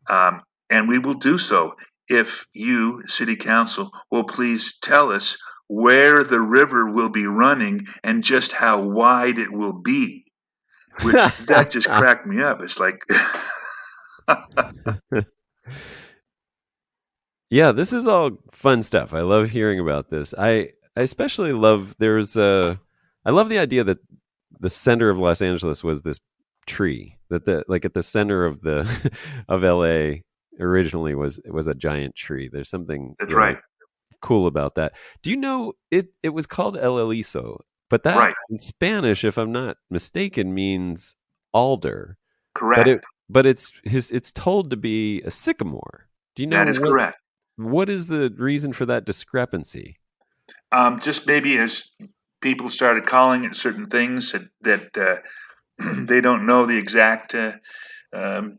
[SPEAKER 2] and we will do so if you, City Council, will please tell us where the river will be running and just how wide it will be, which that just cracked me up. It's like,
[SPEAKER 1] Yeah, this is all fun stuff. I love hearing about this. I especially love I love the idea that the center of Los Angeles was this tree, that the like at the center of the of LA originally was a giant tree. There's something
[SPEAKER 2] that's
[SPEAKER 1] really
[SPEAKER 2] right,
[SPEAKER 1] cool about that. Do you know it was called El Eliso, but that
[SPEAKER 2] right,
[SPEAKER 1] in Spanish, if I'm not mistaken, means alder. But
[SPEAKER 2] correct.
[SPEAKER 1] it's told to be a sycamore. Do you know
[SPEAKER 2] That is correct.
[SPEAKER 1] what is the reason for that discrepancy?
[SPEAKER 2] Just maybe as people started calling it certain things that they don't know the exact um,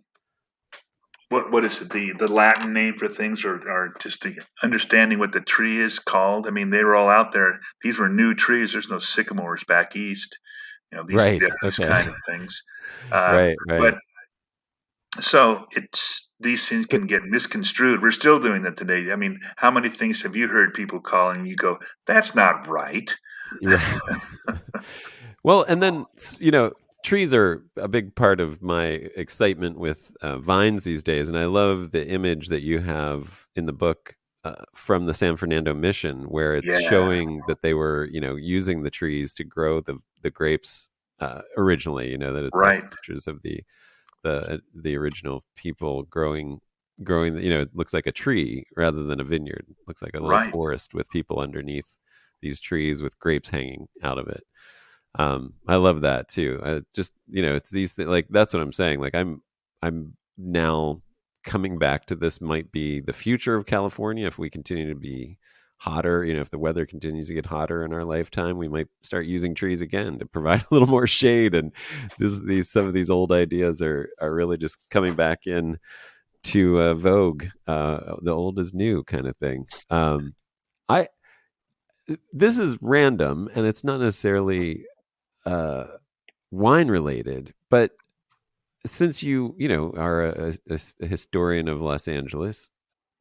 [SPEAKER 2] what is it, the Latin name for things, or just the understanding what the tree is called. I mean, they were all out there. These were new trees. There's no sycamores back east.
[SPEAKER 1] Right.
[SPEAKER 2] This
[SPEAKER 1] Okay.
[SPEAKER 2] kind of things. Uh,
[SPEAKER 1] Right. Right.
[SPEAKER 2] but so it's these things
[SPEAKER 1] But
[SPEAKER 2] can get misconstrued. We're still doing that today. I mean, how many things have you heard people calling you go, that's not right?
[SPEAKER 1] right. Well, and then trees are a big part of my excitement with vines these days, and I love the image that you have in the book from the San Fernando Mission, where it's
[SPEAKER 2] Yeah,
[SPEAKER 1] showing that they were, using the trees to grow the grapes originally. That it's like
[SPEAKER 2] right,
[SPEAKER 1] pictures of the original people growing. It looks like a tree rather than a vineyard. It looks like a little
[SPEAKER 2] right.
[SPEAKER 1] forest with people underneath these trees with grapes hanging out of it. I love that too. Just it's like that's what I'm saying. Like I'm now coming back to this might be the future of California if we continue to be hotter. If the weather continues to get hotter in our lifetime, we might start using trees again to provide a little more shade. And these some of these old ideas are really just coming back in to vogue. The old is new kind of thing. I This is random and it's not necessarily uh, wine related, but since you are a historian of Los Angeles,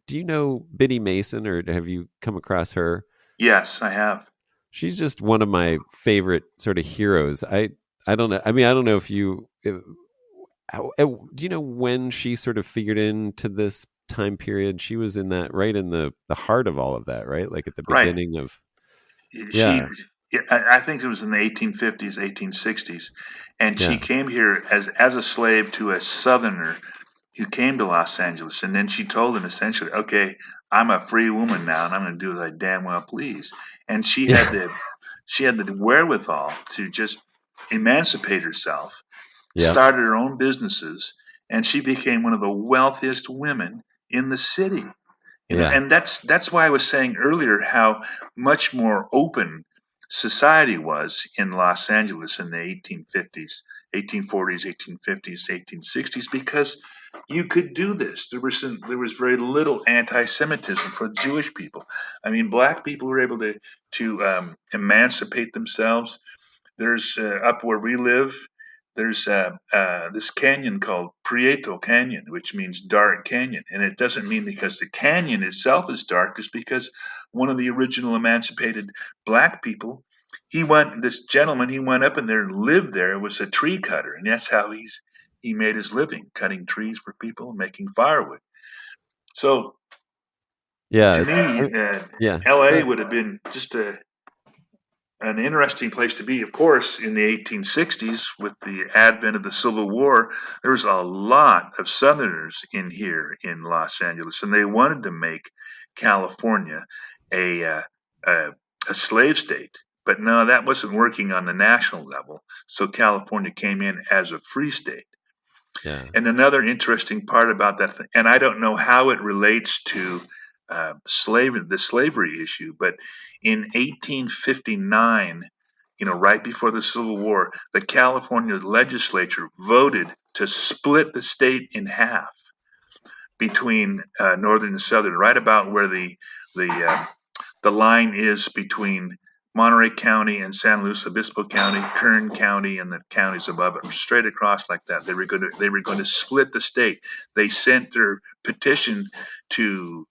[SPEAKER 1] do you know Biddy Mason or have you come across her?
[SPEAKER 2] Yes, I have.
[SPEAKER 1] She's just one of my favorite sort of heroes. I don't know. I mean, I don't know if do you know when she sort of figured into this time period? She was in that right in the heart of all of that, right? Like at the
[SPEAKER 2] Right.
[SPEAKER 1] beginning of
[SPEAKER 2] She,
[SPEAKER 1] yeah,
[SPEAKER 2] I think it was in the 1850s, 1860s, and she
[SPEAKER 1] yeah,
[SPEAKER 2] came here as a slave to a Southerner who came to Los Angeles, and then she told him essentially, "Okay, I'm a free woman now, and I'm going to do as I damn well please." And
[SPEAKER 1] yeah,
[SPEAKER 2] she had the wherewithal to just emancipate herself,
[SPEAKER 1] yeah,
[SPEAKER 2] started her own businesses, and she became one of the wealthiest women in the city.
[SPEAKER 1] yeah,
[SPEAKER 2] And that's why I was saying earlier how much more open society was in Los Angeles in the 1850s, 1840s, 1850s, 1860s, because you could do this. There was very little anti-Semitism for Jewish people. I mean, black people were able to emancipate themselves. There's up where we live. There's this canyon called Prieto Canyon, which means dark canyon, and it doesn't mean because the canyon itself is dark. It's because one of the original emancipated black people, this gentleman, he went up in there and lived there. It was a tree cutter, and that's how he made his living, cutting trees for people, making firewood. So
[SPEAKER 1] yeah.
[SPEAKER 2] to
[SPEAKER 1] It's
[SPEAKER 2] me,
[SPEAKER 1] yeah.
[SPEAKER 2] L.A.
[SPEAKER 1] Go
[SPEAKER 2] would have been just an interesting place to be. Of course, in the 1860s, with the advent of the Civil War, there was a lot of Southerners in here in Los Angeles, and they wanted to make California a a, a slave state. But no, that wasn't working on the national level. So California came in as a free state.
[SPEAKER 1] yeah,
[SPEAKER 2] And another interesting part about that, and I don't know how it relates to the slavery issue, but in 1859, right before the Civil War, the California legislature voted to split the state in half between northern and southern, right about where the the line is between Monterey County and San Luis Obispo County, Kern County, and the counties above it, straight across like that. They were going to split the state. They sent their petition to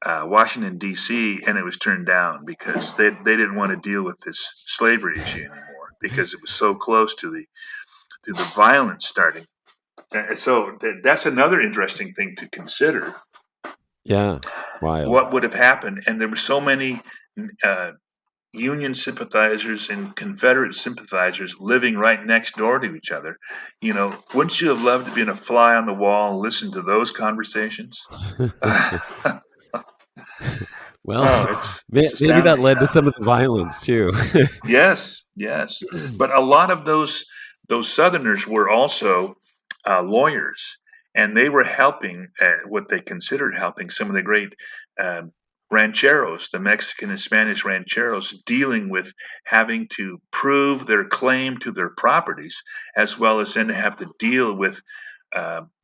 [SPEAKER 2] Washington D.C., and it was turned down because they didn't want to deal with this slavery issue anymore because it was so close to the violence starting. So that's another interesting thing to consider.
[SPEAKER 1] Yeah. Wild.
[SPEAKER 2] What would have happened? And there were so many uh, Union sympathizers and Confederate sympathizers living right next door to each other. Wouldn't you have loved to be a fly on the wall and listen to those conversations? Oh,
[SPEAKER 1] Well,
[SPEAKER 2] it's
[SPEAKER 1] maybe that
[SPEAKER 2] astounding.
[SPEAKER 1] led to some of the violence too.
[SPEAKER 2] Yes, yes. But a lot of those Southerners were also lawyers, and they were helping what they considered helping some of the great um, rancheros, the Mexican and Spanish rancheros, dealing with having to prove their claim to their properties, as well as then have to deal with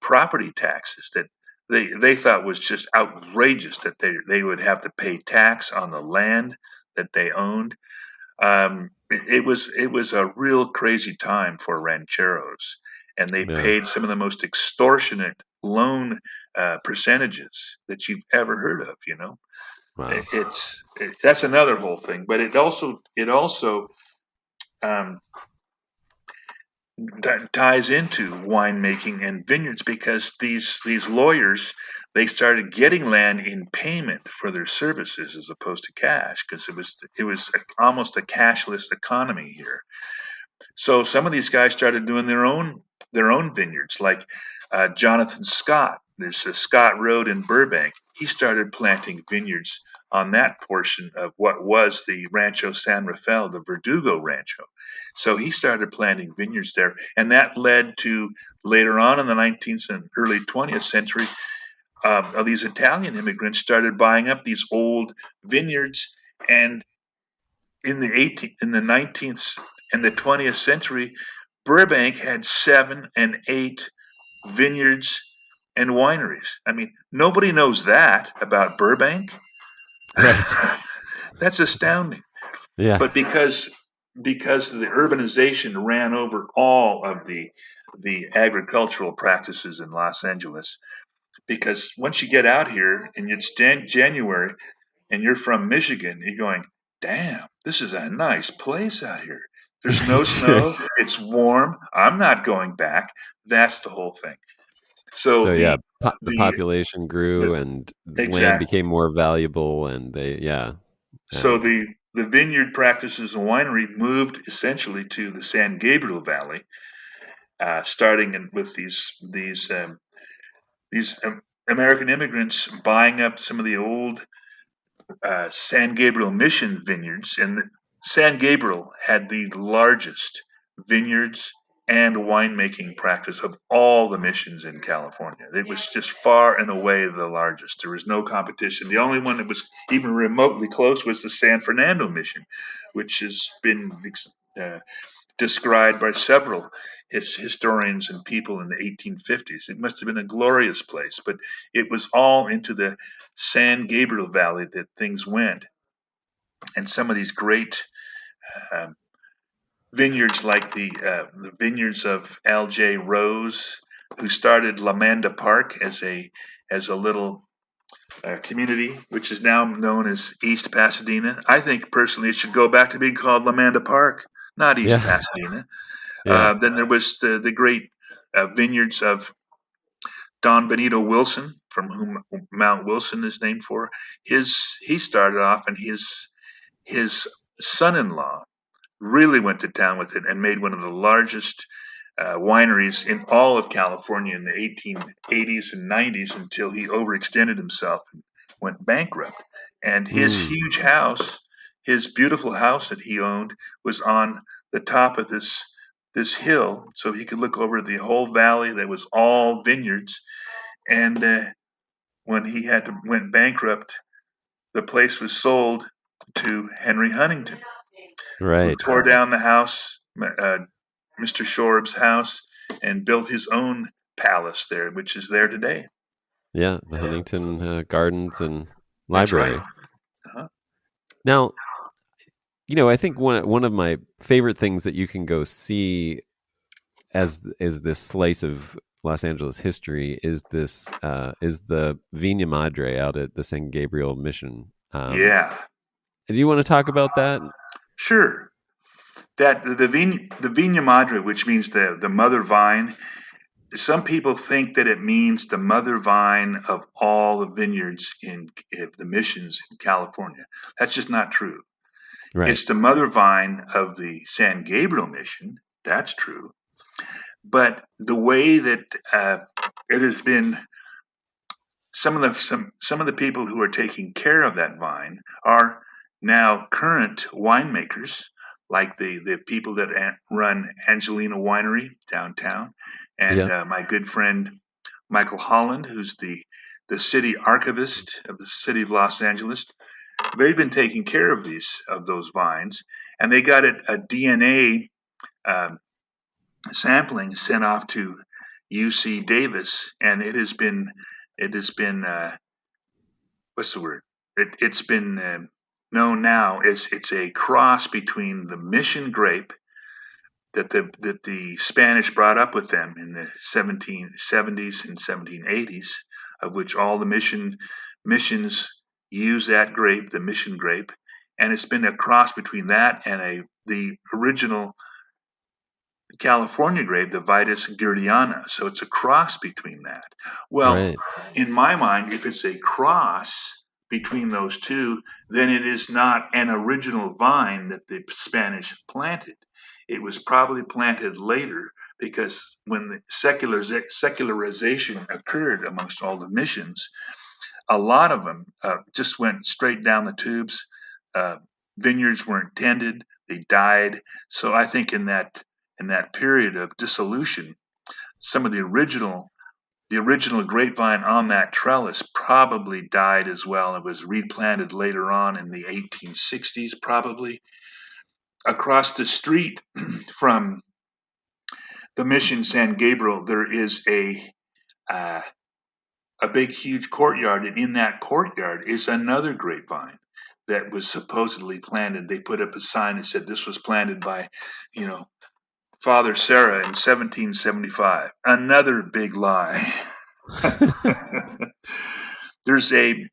[SPEAKER 2] property taxes that they thought was just outrageous that they would have to pay tax on the land that they owned. It was a real crazy time for rancheros, and they
[SPEAKER 1] Yeah.
[SPEAKER 2] paid some of the most extortionate loan percentages that you've ever heard of.
[SPEAKER 1] Wow.
[SPEAKER 2] That's another whole thing, but it also um, that ties into winemaking and vineyards because these lawyers, they started getting land in payment for their services as opposed to cash because it was almost a cashless economy here. So some of these guys started doing their own vineyards, like Jonathan Scott. There's a Scott Road in Burbank. He started planting vineyards on that portion of what was the Rancho San Rafael, the Verdugo Rancho. So he started planting vineyards there, and that led to later on in the 19th and early 20th century, these Italian immigrants started buying up these old vineyards, and in the 19th and the 20th century, Burbank had 7 and 8 vineyards and wineries. I mean, nobody knows that about Burbank.
[SPEAKER 1] Right.
[SPEAKER 2] That's astounding.
[SPEAKER 1] Yeah.
[SPEAKER 2] But because the urbanization ran over all of the agricultural practices in Los Angeles, because once you get out here and it's January and you're from Michigan, you're going, damn, this is a nice place out here. There's no
[SPEAKER 1] Sure.
[SPEAKER 2] snow. It's warm. I'm not going back. That's the whole thing. So
[SPEAKER 1] So yeah, the
[SPEAKER 2] the
[SPEAKER 1] population
[SPEAKER 2] the
[SPEAKER 1] grew and land
[SPEAKER 2] exactly.
[SPEAKER 1] became more valuable, and
[SPEAKER 2] So
[SPEAKER 1] and
[SPEAKER 2] the vineyard practices and winery moved essentially to the San Gabriel Valley, starting with these American immigrants buying up some of the old San Gabriel Mission vineyards, and San Gabriel had the largest vineyards and winemaking practice of all the missions in California. It was just far and away the largest. There was no competition. The only one that was even remotely close was the San Fernando Mission, which has been uh, described by several historians and people in the 1850s. It must have been a glorious place, but it was all into the San Gabriel Valley that things went. And some of these great um, vineyards, like the vineyards of L.J. Rose, who started Lamanda Park as a little community, which is now known as East Pasadena. I think personally it should go back to being called Lamanda Park, not East
[SPEAKER 1] yeah,
[SPEAKER 2] Pasadena.
[SPEAKER 1] yeah.
[SPEAKER 2] Then there was the great vineyards of Don Benito Wilson, from whom Mount Wilson is named for. He started off, and his son-in-law really went to town with it and made one of the largest wineries in all of California in the 1880s and 90s until he overextended himself and went bankrupt. And his
[SPEAKER 1] Mm,
[SPEAKER 2] huge house, his beautiful house that he owned, was on the top of this hill, so he could look over the whole valley that was all vineyards. And when he went bankrupt, the place was sold to Henry Huntington, who
[SPEAKER 1] right.
[SPEAKER 2] tore down the house, Mr. Shoreb's house, and built his own palace there, which is there today.
[SPEAKER 1] Yeah, the Huntington Gardens and
[SPEAKER 2] That's right.
[SPEAKER 1] Library.
[SPEAKER 2] Uh-huh.
[SPEAKER 1] Now, I think one of my favorite things that you can go see as is this slice of Los Angeles history is the Viña Madre out at the San Gabriel Mission.
[SPEAKER 2] Yeah,
[SPEAKER 1] Do you want to talk about that?
[SPEAKER 2] sure. That the Vigna Madre, which means the mother vine. Some people think that it means the mother vine of all the vineyards in the missions in California. That's just not true.
[SPEAKER 1] Right.
[SPEAKER 2] It's the mother vine of the San Gabriel mission. That's true. But the way that it has been, some of the people who are taking care of that vine are now current winemakers, like the people that run Angeleno Winery downtown, and
[SPEAKER 1] Yeah.
[SPEAKER 2] my good friend Michael Holland, who's the city archivist of the city of Los Angeles. They've been taking care of those vines, and they got a DNA um, sampling sent off to UC Davis, and it has been what's the word? It's been known now as it's a cross between the mission grape that the Spanish brought up with them in the 1770s and 1780s, of which all the missions use that grape, the mission grape, and it's been a cross between that and the original California grape, the Vitis Gurdiana. So it's a cross between that. Well,
[SPEAKER 1] Right.
[SPEAKER 2] in my mind, if it's a cross between those two, then it is not an original vine that the Spanish planted. It was probably planted later because when the secularization occurred amongst all the missions, a lot of them just went straight down the tubes. Uh, Vineyards weren't tended; they died. So I think in that period of dissolution, some of the original grapevine on that trellis probably died as well. It was replanted later on in the 1860s, probably. Across the street from the Mission San Gabriel, there is uh, a big, huge courtyard, and in that courtyard is another grapevine that was supposedly planted. They put up a sign that said this was planted by, you know, Father Sarah in 1775. Another big lie. There's a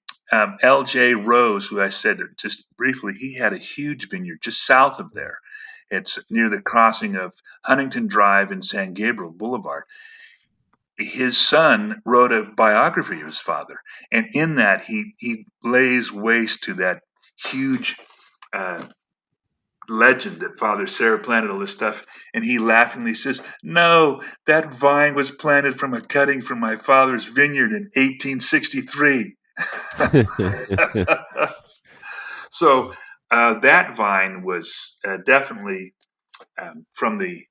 [SPEAKER 2] L.J. Rose, who I said just briefly, he had a huge vineyard just south of there. It's near the crossing of Huntington Drive and San Gabriel Boulevard. His son wrote a biography of his father, and in that he lays waste to that huge uh, legend that Father Sarah planted all this stuff, and he laughingly says, "No, that vine was planted from a cutting from my father's vineyard in 1863." So that vine was definitely from the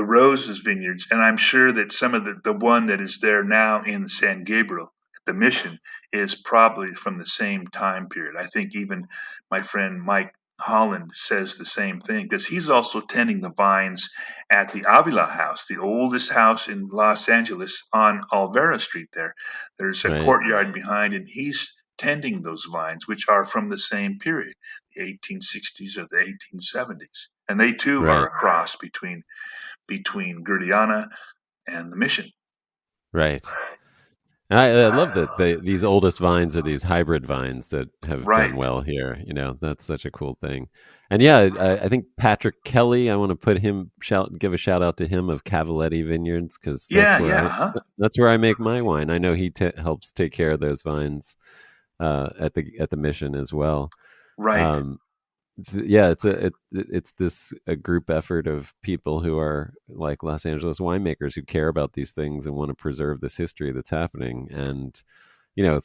[SPEAKER 2] Roses vineyards, and I'm sure that some of the one that is there now in San Gabriel at the mission is probably from the same time period. I think even my friend Mike Holland says the same thing because he's also tending the vines at the Avila house, the oldest house in Los Angeles on Olvera Street there. There's a
[SPEAKER 1] Right.
[SPEAKER 2] courtyard behind, and he's tending those vines, which are from the same period, the 1860s or the 1870s. And they too are
[SPEAKER 1] Right.
[SPEAKER 2] a cross between Gurdiana and the mission.
[SPEAKER 1] Right. And I love that these oldest vines are these hybrid vines that have done
[SPEAKER 2] Right.
[SPEAKER 1] well here. That's such a cool thing. And yeah, I think Patrick Kelly. I want to give a shout out to him of Cavaletti Vineyards because
[SPEAKER 2] Yeah, yeah, huh?
[SPEAKER 1] that's where I make my wine. I know he helps take care of those vines at the mission as well.
[SPEAKER 2] Right.
[SPEAKER 1] Um, yeah, it's this a group effort of people who are like Los Angeles winemakers who care about these things and want to preserve this history that's happening. And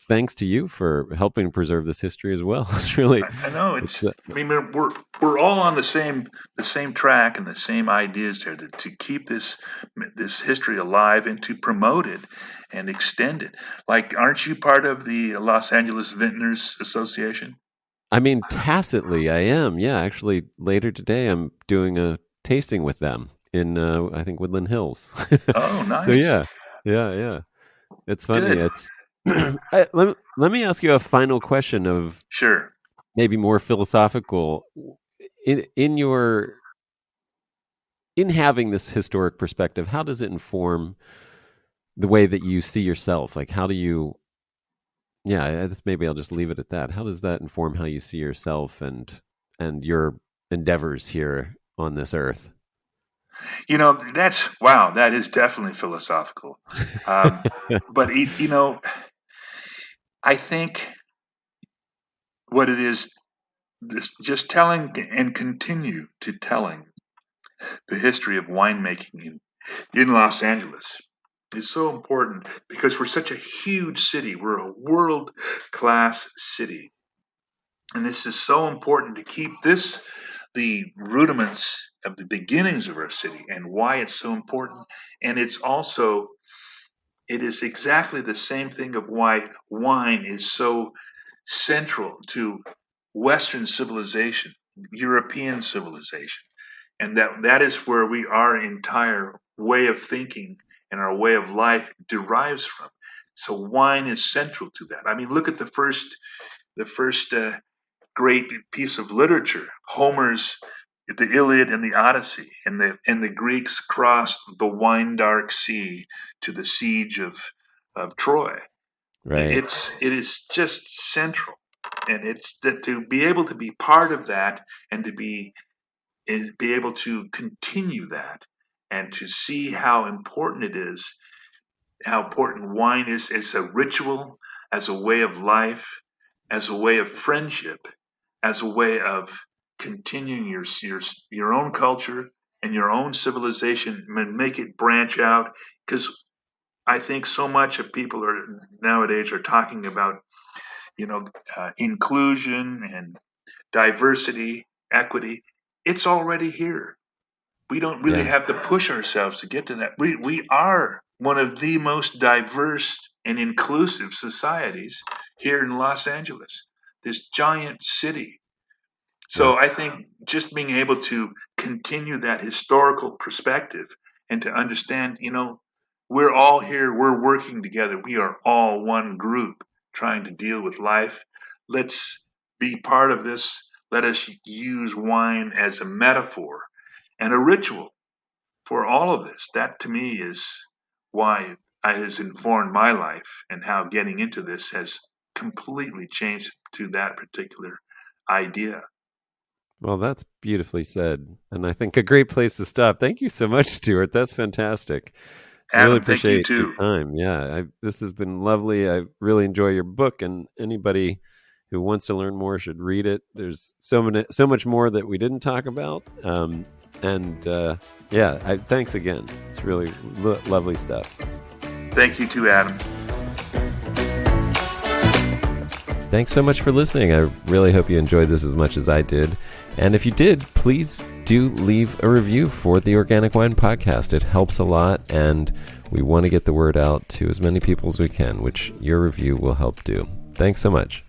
[SPEAKER 1] thanks to you for helping preserve this history as well. It's really,
[SPEAKER 2] I know
[SPEAKER 1] it's
[SPEAKER 2] it's. I mean, we're all on the same track and the same ideas there to keep this history alive and to promote it and extend it. Like, aren't you part of the Los Angeles Vintners Association?
[SPEAKER 1] I mean, tacitly, I am. Yeah, actually, later today, I'm doing a tasting with them in, I think, Woodland Hills.
[SPEAKER 2] Oh,
[SPEAKER 1] So
[SPEAKER 2] nice.
[SPEAKER 1] yeah, yeah. It's funny.
[SPEAKER 2] Good.
[SPEAKER 1] It's let me ask you a final question of
[SPEAKER 2] Sure.
[SPEAKER 1] maybe more philosophical. In your in having this historic perspective, how does it inform the way that you see yourself? Like, how do you, maybe I'll just leave it at that. How does that inform how you see yourself and your endeavors here on this earth?
[SPEAKER 2] That is definitely philosophical. But, I think what it is, just telling and continue to telling the history of winemaking in Los Angeles is so important because we're such a huge city. We're a world-class city. And this is so important to keep the rudiments of the beginnings of our city and why it's so important. And it is exactly the same thing of why wine is so central to Western civilization, European civilization. And that is where our entire way of thinking and our way of life derives from. So wine is central to that. I mean, look at the first great piece of literature, Homer's the Iliad and the Odyssey, and the Greeks crossed the wine dark sea to the siege of Troy.
[SPEAKER 1] Right.
[SPEAKER 2] It is just central, and it's that to be able to be part of that and to be able to continue that and to see how important it is, how important wine is as a ritual, as a way of life, as a way of friendship, as a way of continuing your own culture and your own civilization and make it branch out. Because I think so much of people nowadays are talking about inclusion and diversity, equity. It's already here. We don't really
[SPEAKER 1] Yeah.
[SPEAKER 2] have to push ourselves to get to that. We are one of the most diverse and inclusive societies here in Los Angeles, this giant city.
[SPEAKER 1] Yeah.
[SPEAKER 2] So I think just being able to continue that historical perspective and to understand, we're all here, we're working together, we are all one group trying to deal with life. Let's be part of this. Let us use wine as a metaphor and a ritual for all of this. That to me is why it has informed my life and how getting into this has completely changed to that particular idea.
[SPEAKER 1] Well, that's beautifully said. And I think a great place to stop. Thank you so much, Stuart. That's fantastic. I really
[SPEAKER 2] Adam, thank you
[SPEAKER 1] appreciate your
[SPEAKER 2] too.
[SPEAKER 1] time. Yeah, this has been lovely. I really enjoy your book, and anybody who wants to learn more should read it. There's so much more that we didn't talk about. Thanks again. It's really lovely stuff.
[SPEAKER 2] Thank you too, Adam.
[SPEAKER 1] Thanks so much for listening. I really hope you enjoyed this as much as I did. And if you did, please do leave a review for the Organic Wine Podcast. It helps a lot, and we want to get the word out to as many people as we can, which your review will help do. Thanks so much.